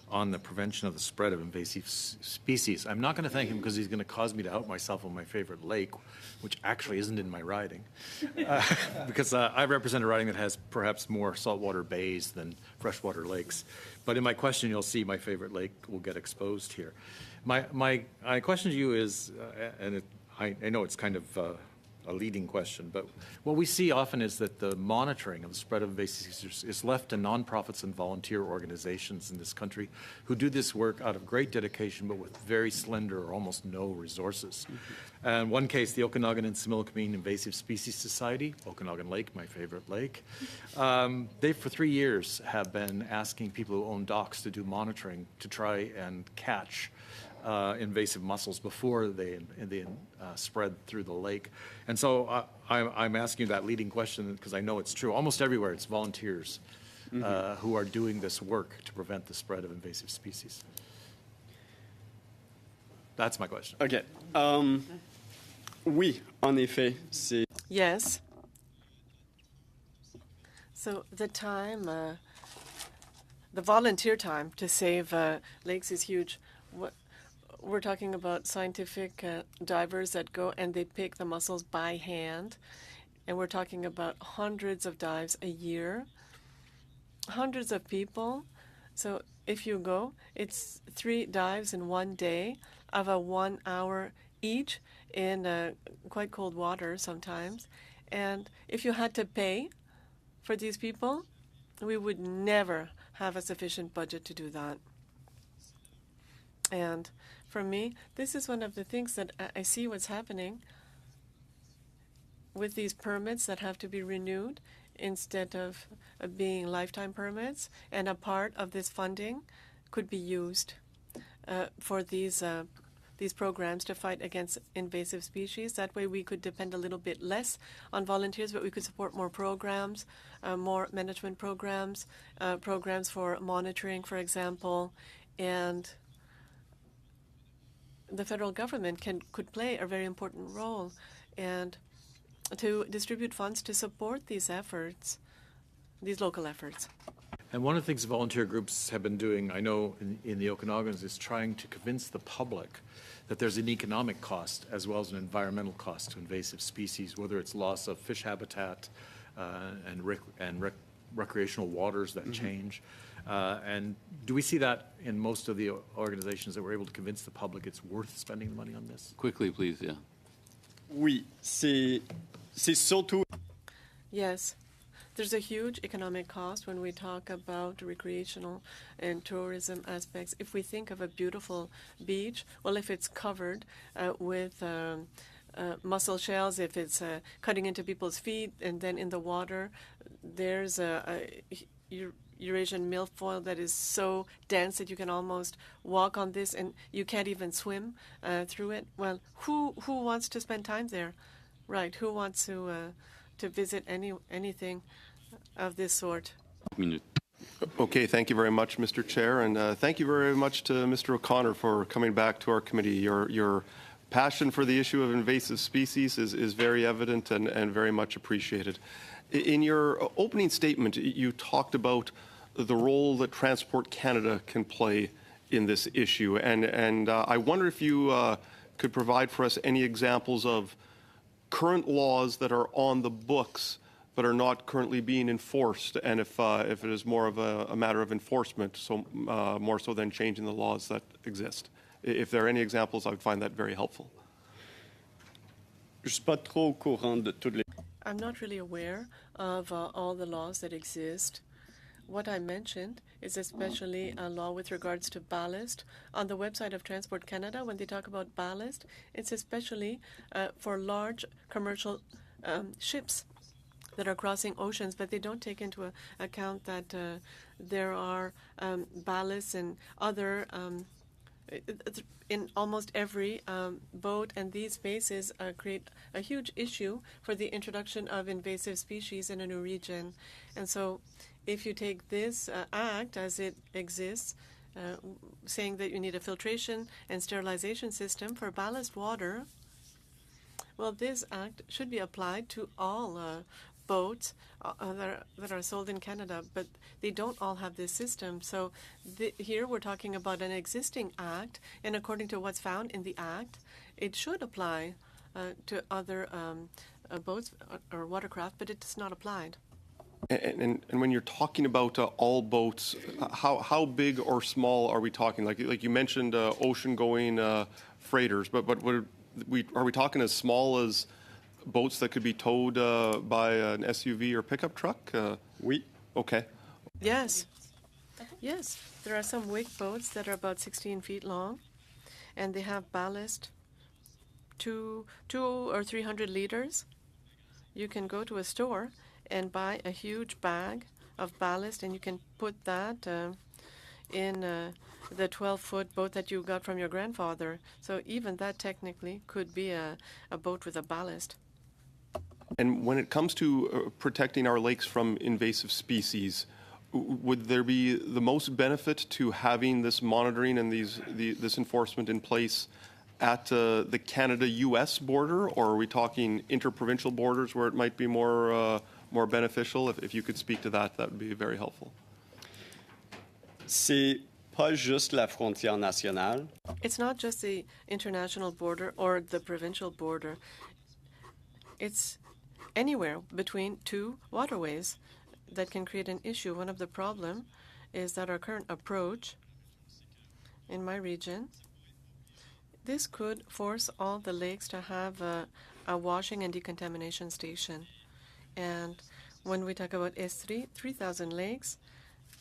on the prevention of the spread of invasive species. I'm not going to thank him because he's going to cause me to out myself on my favorite lake, which actually isn't in my riding, because I represent a riding that has perhaps more saltwater bays than freshwater lakes. But in my question, you'll see my favorite lake will get exposed here. My question to you is, I know it's kind of a leading question, but what we see often is that the monitoring of the spread of invasive species is left to nonprofits and volunteer organizations in this country who do this work out of great dedication, but with very slender or almost no resources. In one case, the Okanagan and Similkameen Invasive Species Society, Okanagan Lake, my favorite lake, they for 3 years have been asking people who own docks to do monitoring to try and catch invasive mussels before they spread through the lake. And so I'm asking you that leading question because I know it's true. Almost everywhere it's volunteers who are doing this work to prevent the spread of invasive species. That's my question. OK. Oui, en effet, c'est... Yes. So the time, the volunteer time to save lakes is huge. We're talking about scientific divers that go and they pick the mussels by hand. And we're talking about hundreds of dives a year, hundreds of people. So if you go, it's 3 dives in 1 day of a 1 hour each in quite cold water sometimes. And if you had to pay for these people, we would never have a sufficient budget to do that. And for me, this is one of the things that I see what's happening with these permits that have to be renewed instead of being lifetime permits. And a part of this funding could be used for these programs to fight against invasive species. That way we could depend a little bit less on volunteers, but we could support more programs, more management programs, programs for monitoring, for example, and the federal government could play a very important role and to distribute funds to support these efforts, these local efforts. And one of the things volunteer groups have been doing, I know in the Okanagans, is trying to convince the public that there's an economic cost as well as an environmental cost to invasive species, whether it's loss of fish habitat and recreational waters that change. And do we see that in most of the organizations that we're able to convince the public it's worth spending the money on this? Quickly, please, yeah. Oui, c'est surtout... Yes. There's a huge economic cost when we talk about recreational and tourism aspects. If we think of a beautiful beach, well, if it's covered with mussel shells, if it's cutting into people's feet, and then in the water, there's Eurasian milfoil that is so dense that you can almost walk on this and you can't even swim through it. Well, who wants to spend time there? Right, who wants to visit anything of this sort? Okay, thank you very much, Mr. Chair, and thank you very much to Mr. O'Connor for coming back to our committee. Your passion for the issue of invasive species is very evident and very much appreciated. In your opening statement, you talked about the role that Transport Canada can play in this issue, and I wonder if you could provide for us any examples of current laws that are on the books but are not currently being enforced, and if it is more of a matter of enforcement, so more so than changing the laws that exist. If there are any examples, I would find that very helpful. I'm not really aware of all the laws that exist. What I mentioned is especially a law with regards to ballast. On the website of Transport Canada, when they talk about ballast, it's especially for large commercial ships that are crossing oceans, but they don't take into account that there are ballasts and other in almost every boat, and these spaces create a huge issue for the introduction of invasive species in a new region. And so if you take this act as it exists, saying that you need a filtration and sterilization system for ballast water, well, this act should be applied to all boats that are sold in Canada, but they don't all have this system. So here we're talking about an existing act, and according to what's found in the act, it should apply to other boats or watercraft, but it's not applied. And when you're talking about all boats, how big or small are we talking? Like you mentioned, ocean-going freighters, but are we talking as small as boats that could be towed by an SUV or pickup truck? Oui. Okay. Yes. Yes. There are some wake boats that are about 16 feet long, and they have ballast 200 or 300 liters. You can go to a store and buy a huge bag of ballast, and you can put that in the 12-foot boat that you got from your grandfather. So even that technically could be a boat with a ballast. And when it comes to protecting our lakes from invasive species, would there be the most benefit to having this monitoring and this enforcement in place at the Canada-U.S. border, or are we talking interprovincial borders where it might be more beneficial? If you could speak to that, that would be very helpful. C'est pas juste la frontière nationale. It's not just the international border or the provincial border. It's anywhere between two waterways that can create an issue. One of the problems is that our current approach in my region, this could force all the lakes to have a washing and decontamination station. And when we talk about S3, 3,000 lakes,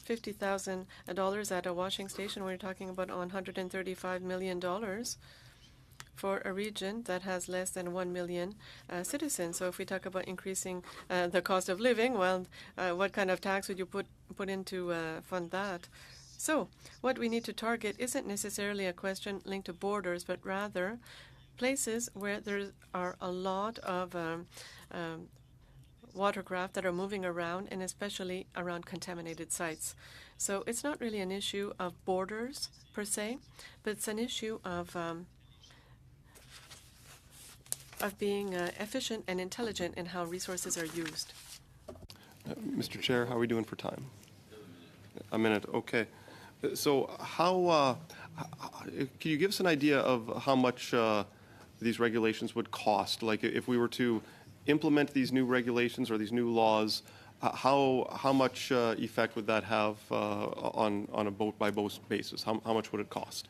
$50,000 at a washing station, we're talking about $135 million for a region that has less than 1 million citizens. So if we talk about increasing the cost of living, well, what kind of tax would you put into fund that? So what we need to target isn't necessarily a question linked to borders, but rather places where there are a lot of watercraft that are moving around, and especially around contaminated sites. So it's not really an issue of borders per se, but it's an issue of being efficient and intelligent in how resources are used. Mr. Chair, how are we doing for time? A minute, okay. So how, can you give us an idea of how much these regulations would cost? Like if we were to implement these new regulations or these new laws, how much effect would that have on a boat-by-boat basis? How much would it cost?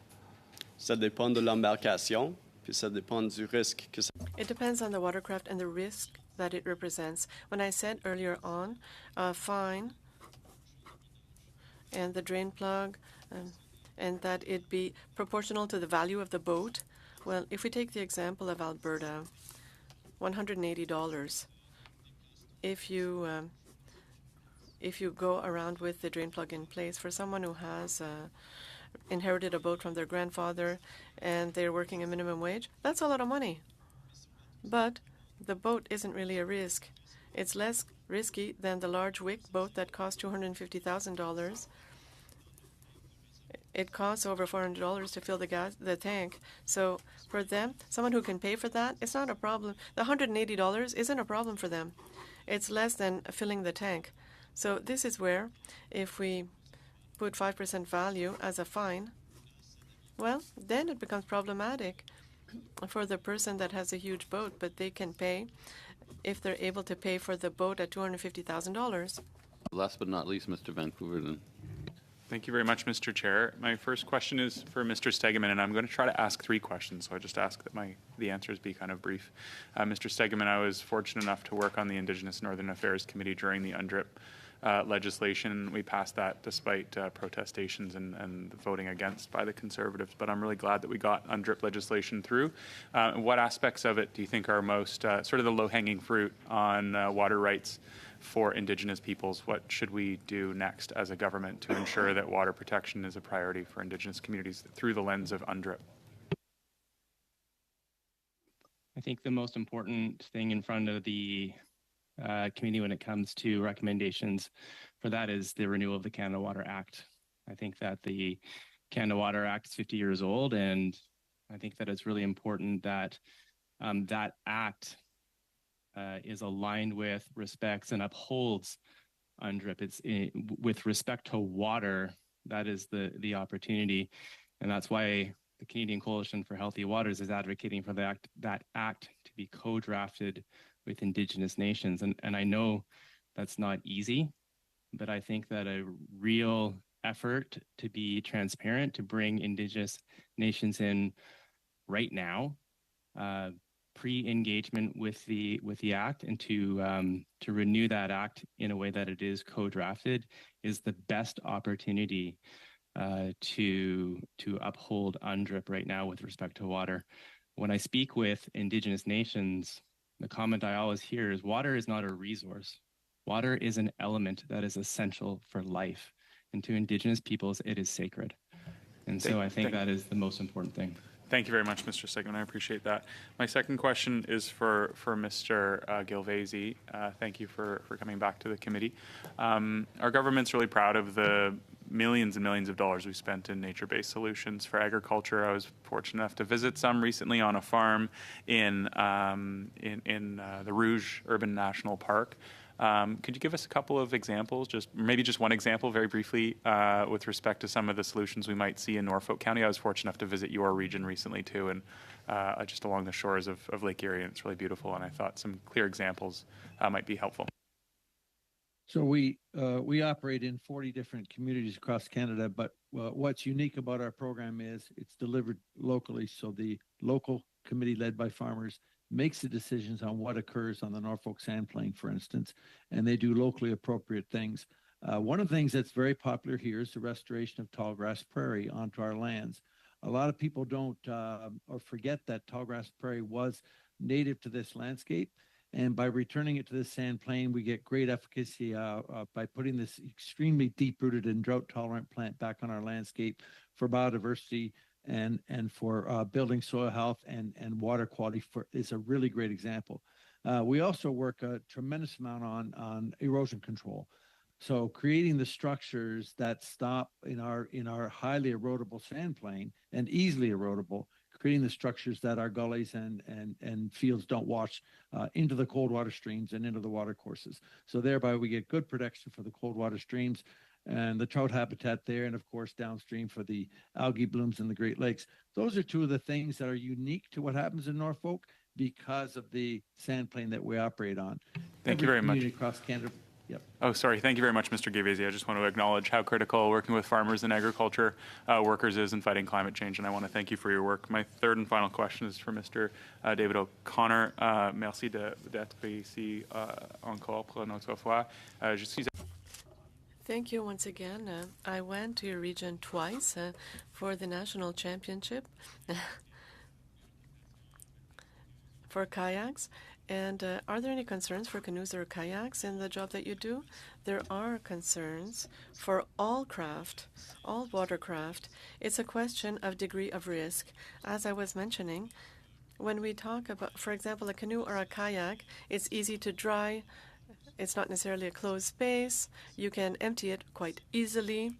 Ça dépend de l'embarcation, puis ça dépend du risque que ça... It depends on the watercraft and the risk that it represents. When I said earlier on, fine and the drain plug, and that it be proportional to the value of the boat, well, if we take the example of Alberta, $180. If you go around with the drain plug in place, for someone who has inherited a boat from their grandfather and they're working a minimum wage, that's a lot of money. But the boat isn't really a risk. It's less risky than the large wick boat that costs $250,000. It costs over $400 to fill the tank. So for them, someone who can pay for that, it's not a problem. The $180 isn't a problem for them. It's less than filling the tank. So this is where, if we put 5% value as a fine, well, then it becomes problematic for the person that has a huge boat, but they can pay if they're able to pay for the boat at $250,000. Last but not least, Mr. Vancouver, then. Thank you very much, Mr. Chair. My first question is for Mr. Stegeman, and I'm going to try to ask 3 questions, so I just ask that the answers be kind of brief. Mr. Stegeman, I was fortunate enough to work on the Indigenous Northern Affairs Committee during the UNDRIP legislation. We passed that despite protestations and voting against by the Conservatives, but I'm really glad that we got UNDRIP legislation through. What aspects of it do you think are most sort of the low-hanging fruit on water rights for Indigenous peoples? What should we do next as a government to ensure that water protection is a priority for Indigenous communities through the lens of UNDRIP? I think the most important thing in front of the committee when it comes to recommendations for for that is the renewal of the Canada Water Act. I think that the Canada Water Act is 50 years old, and I think that it's really important that that act is aligned with, respects, and upholds UNDRIP. With respect to water, that is the opportunity, and that's why the Canadian Coalition for Healthy Waters is advocating for that act to be co-drafted with Indigenous nations. And I know that's not easy, but I think that a real effort to be transparent, to bring Indigenous nations in right now, pre-engagement with the act, and to renew that act in a way that it is co-drafted is the best opportunity to uphold UNDRIP right now with respect to water. When I speak with Indigenous nations, the comment I always hear is water is not a resource. Water is an element that is essential for life. And to Indigenous peoples, it is sacred. And so I think that is the most important thing. Thank you very much, Mr. Sigmund. I appreciate that. My second question is for Mr. Gilvesi. Thank you for coming back to the committee. Our government's really proud of the millions and millions of dollars we spent in nature-based solutions for agriculture. I was fortunate enough to visit some recently on a farm in the Rouge Urban National Park. Could you give us a couple of examples, maybe just one example very briefly, with respect to some of the solutions we might see in Norfolk County? I was fortunate enough to visit your region recently too, and just along the shores of Lake Erie, and it's really beautiful, and I thought some clear examples might be helpful. So we operate in 40 different communities across Canada, but what's unique about our program is it's delivered locally. So the local committee led by farmers makes the decisions on what occurs on the Norfolk Sandplain, for instance, and they do locally appropriate things. One of the things that's very popular here is the restoration of tallgrass prairie onto our lands. A lot of people don't or forget that tallgrass prairie was native to this landscape. And by returning it to this sand plain, we get great efficacy by putting this extremely deep-rooted and drought-tolerant plant back on our landscape for biodiversity and for building soil health and water quality is a really great example. We also work a tremendous amount on erosion control. So creating the structures that stop in our highly erodible sand plain and easily erodible, creating the structures that our gullies and fields don't wash into the cold water streams and into the water courses. So thereby we get good protection for the cold water streams and the trout habitat there, and of course downstream for the algae blooms in the Great Lakes. Those are two of the things that are unique to what happens in Norfolk because of the sand plain that we operate on. Thank you very much. Across Canada. Yep. Oh, sorry. Thank you very much, Mr. Gavesi. I just want to acknowledge how critical working with farmers and agriculture workers is in fighting climate change, and I want to thank you for your work. My third and final question is for Mr. David O'Connor. Merci d'être ici encore pour une autre fois. Je suis... Thank you once again. I went to your region twice for the national championship for kayaks. And are there any concerns for canoes or kayaks in the job that you do? There are concerns for all craft, all watercraft. It's a question of degree of risk. As I was mentioning, when we talk about, for example, a canoe or a kayak, it's easy to dry. It's not necessarily a closed space. You can empty it quite easily.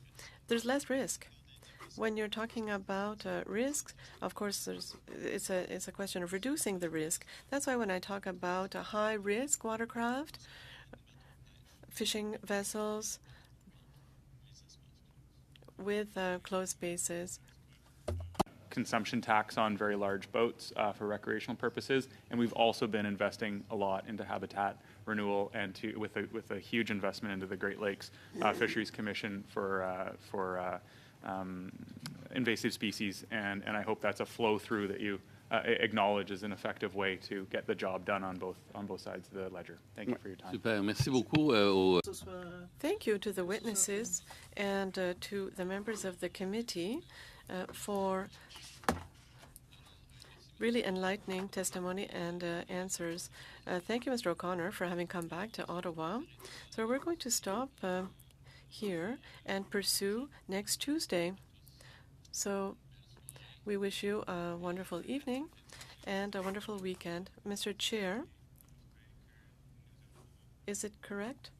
There's less risk. When you're talking about risks, of course, it's a question of reducing the risk. That's why when I talk about a high-risk watercraft, fishing vessels with closed spaces, consumption tax on very large boats for recreational purposes, and we've also been investing a lot into habitat renewal and with a huge investment into the Great Lakes Fisheries Commission for invasive species, and I hope that's a flow through that you acknowledge as an effective way to get the job done on both sides of the ledger. Thank you for your time. Super. Merci beaucoup. Thank you to the witnesses and to the members of the committee for really enlightening testimony and answers. Thank you, Mr. O'Connor, for having come back to Ottawa. So we're going to stop here and pursue next Tuesday. So we wish you a wonderful evening and a wonderful weekend. Mr. Chair, is it correct?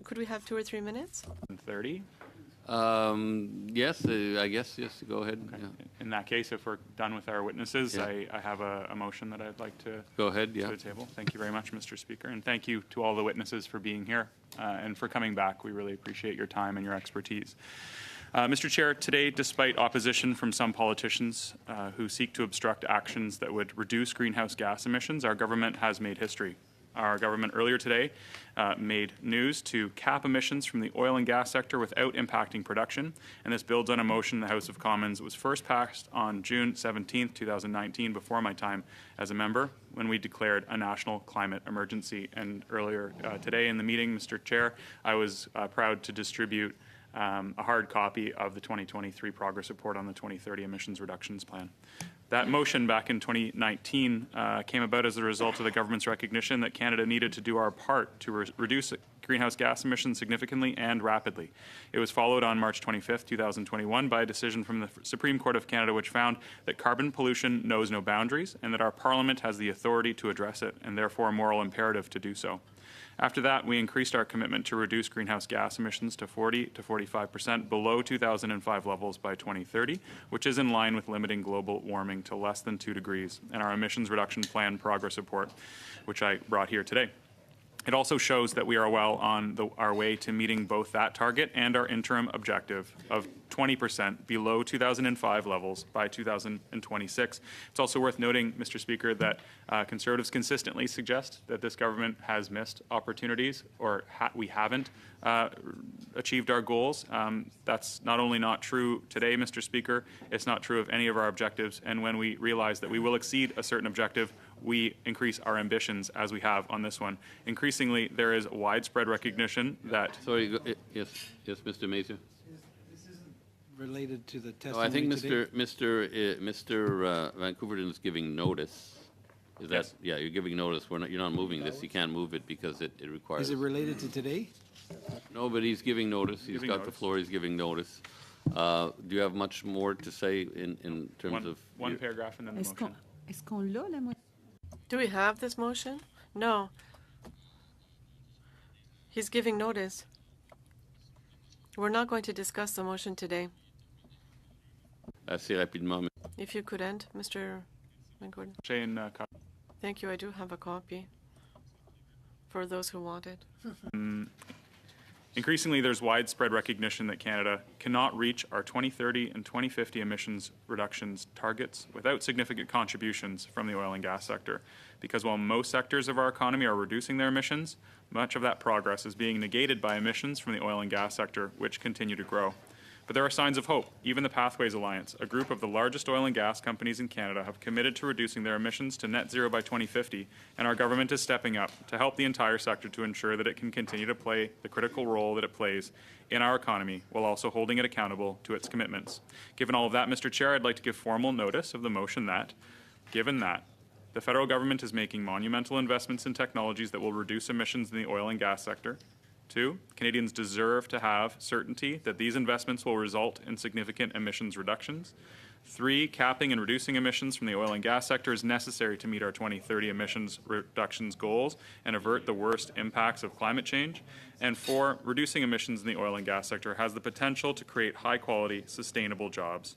could we have 2 or 3 minutes? 30. Yes, I guess, yes, go ahead. Okay. Yeah. In that case, if we're done with our witnesses, Yeah. I have a motion that I'd like to Go ahead, yeah. to the table. Thank you very much, Mr. Speaker, and thank you to all the witnesses for being here and for coming back. We really appreciate your time and your expertise. Mr. Chair, today, despite opposition from some politicians who seek to obstruct actions that would reduce greenhouse gas emissions, our government has made history. Our government earlier today made news to cap emissions from the oil and gas sector without impacting production, and this builds on a motion in the House of Commons that was first passed on June 17, 2019, before my time as a member, when we declared a national climate emergency. And earlier today in the meeting, Mr. Chair, I was proud to distribute a hard copy of the 2023 progress report on the 2030 emissions reductions plan. That motion back in 2019 came about as a result of the government's recognition that Canada needed to do our part to reduce greenhouse gas emissions significantly and rapidly. It was followed on March 25th, 2021 by a decision from the Supreme Court of Canada which found that carbon pollution knows no boundaries and that our Parliament has the authority to address it and therefore a moral imperative to do so. After that, we increased our commitment to reduce greenhouse gas emissions to 40 to 45% below 2005 levels by 2030, which is in line with limiting global warming to less than 2 degrees, and our emissions reduction plan progress report, which I brought here today. It also shows that we are well on our way to meeting both that target and our interim objective of 20% below 2005 levels by 2026. It's also worth noting, Mr. Speaker, that Conservatives consistently suggest that this government has missed opportunities or we haven't achieved our goals. That's not only not true today, Mr. Speaker, it's not true of any of our objectives. And when we realize that we will exceed a certain objective, we increase our ambitions as we have on this one. Increasingly, there is widespread recognition that... Sorry, yes, Mr. Mazur. This isn't related to the testimony I think today. Mr. Vancouverton is giving notice. Is that, Yes. yeah, you're giving notice. You're not moving this. You can't move it because it requires... Is it related to today? No, but he's giving notice. He's Giving got the notice. floor. He's giving notice. Do you have much more to say in terms of... One paragraph and then the motion. Est-ce qu'on l'a, la motion? Do we have this motion? No. He's giving notice. We're not going to discuss the motion today. Assez rapidement. If you could end, Mr. McGordon. Shane, Thank you. I do have a copy for those who want it. Increasingly, there's widespread recognition that Canada cannot reach our 2030 and 2050 emissions reductions targets without significant contributions from the oil and gas sector. Because while most sectors of our economy are reducing their emissions, much of that progress is being negated by emissions from the oil and gas sector, which continue to grow. But there are signs of hope. Even the Pathways Alliance, a group of the largest oil and gas companies in Canada, have committed to reducing their emissions to net zero by 2050, and our government is stepping up to help the entire sector to ensure that it can continue to play the critical role that it plays in our economy while also holding it accountable to its commitments. Given all of that, Mr. Chair, I'd like to give formal notice of the motion that, given that, the federal government is making monumental investments in technologies that will reduce emissions in the oil and gas sector. 2, Canadians deserve to have certainty that these investments will result in significant emissions reductions. 3, capping and reducing emissions from the oil and gas sector is necessary to meet our 2030 emissions reductions goals and avert the worst impacts of climate change. And 4, reducing emissions in the oil and gas sector has the potential to create high-quality, sustainable jobs.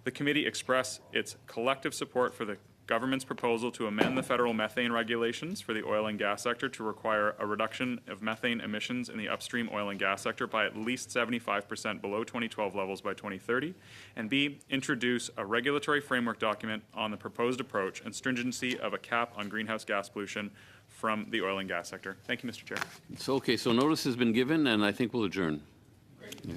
The committee expressed its collective support for the government's proposal to amend the federal methane regulations for the oil and gas sector to require a reduction of methane emissions in the upstream oil and gas sector by at least 75% below 2012 levels by 2030, and B, introduce a regulatory framework document on the proposed approach and stringency of a cap on greenhouse gas pollution from the oil and gas sector. Thank you, Mr. Chair. So, okay, so notice has been given, and I think we'll adjourn. Yeah.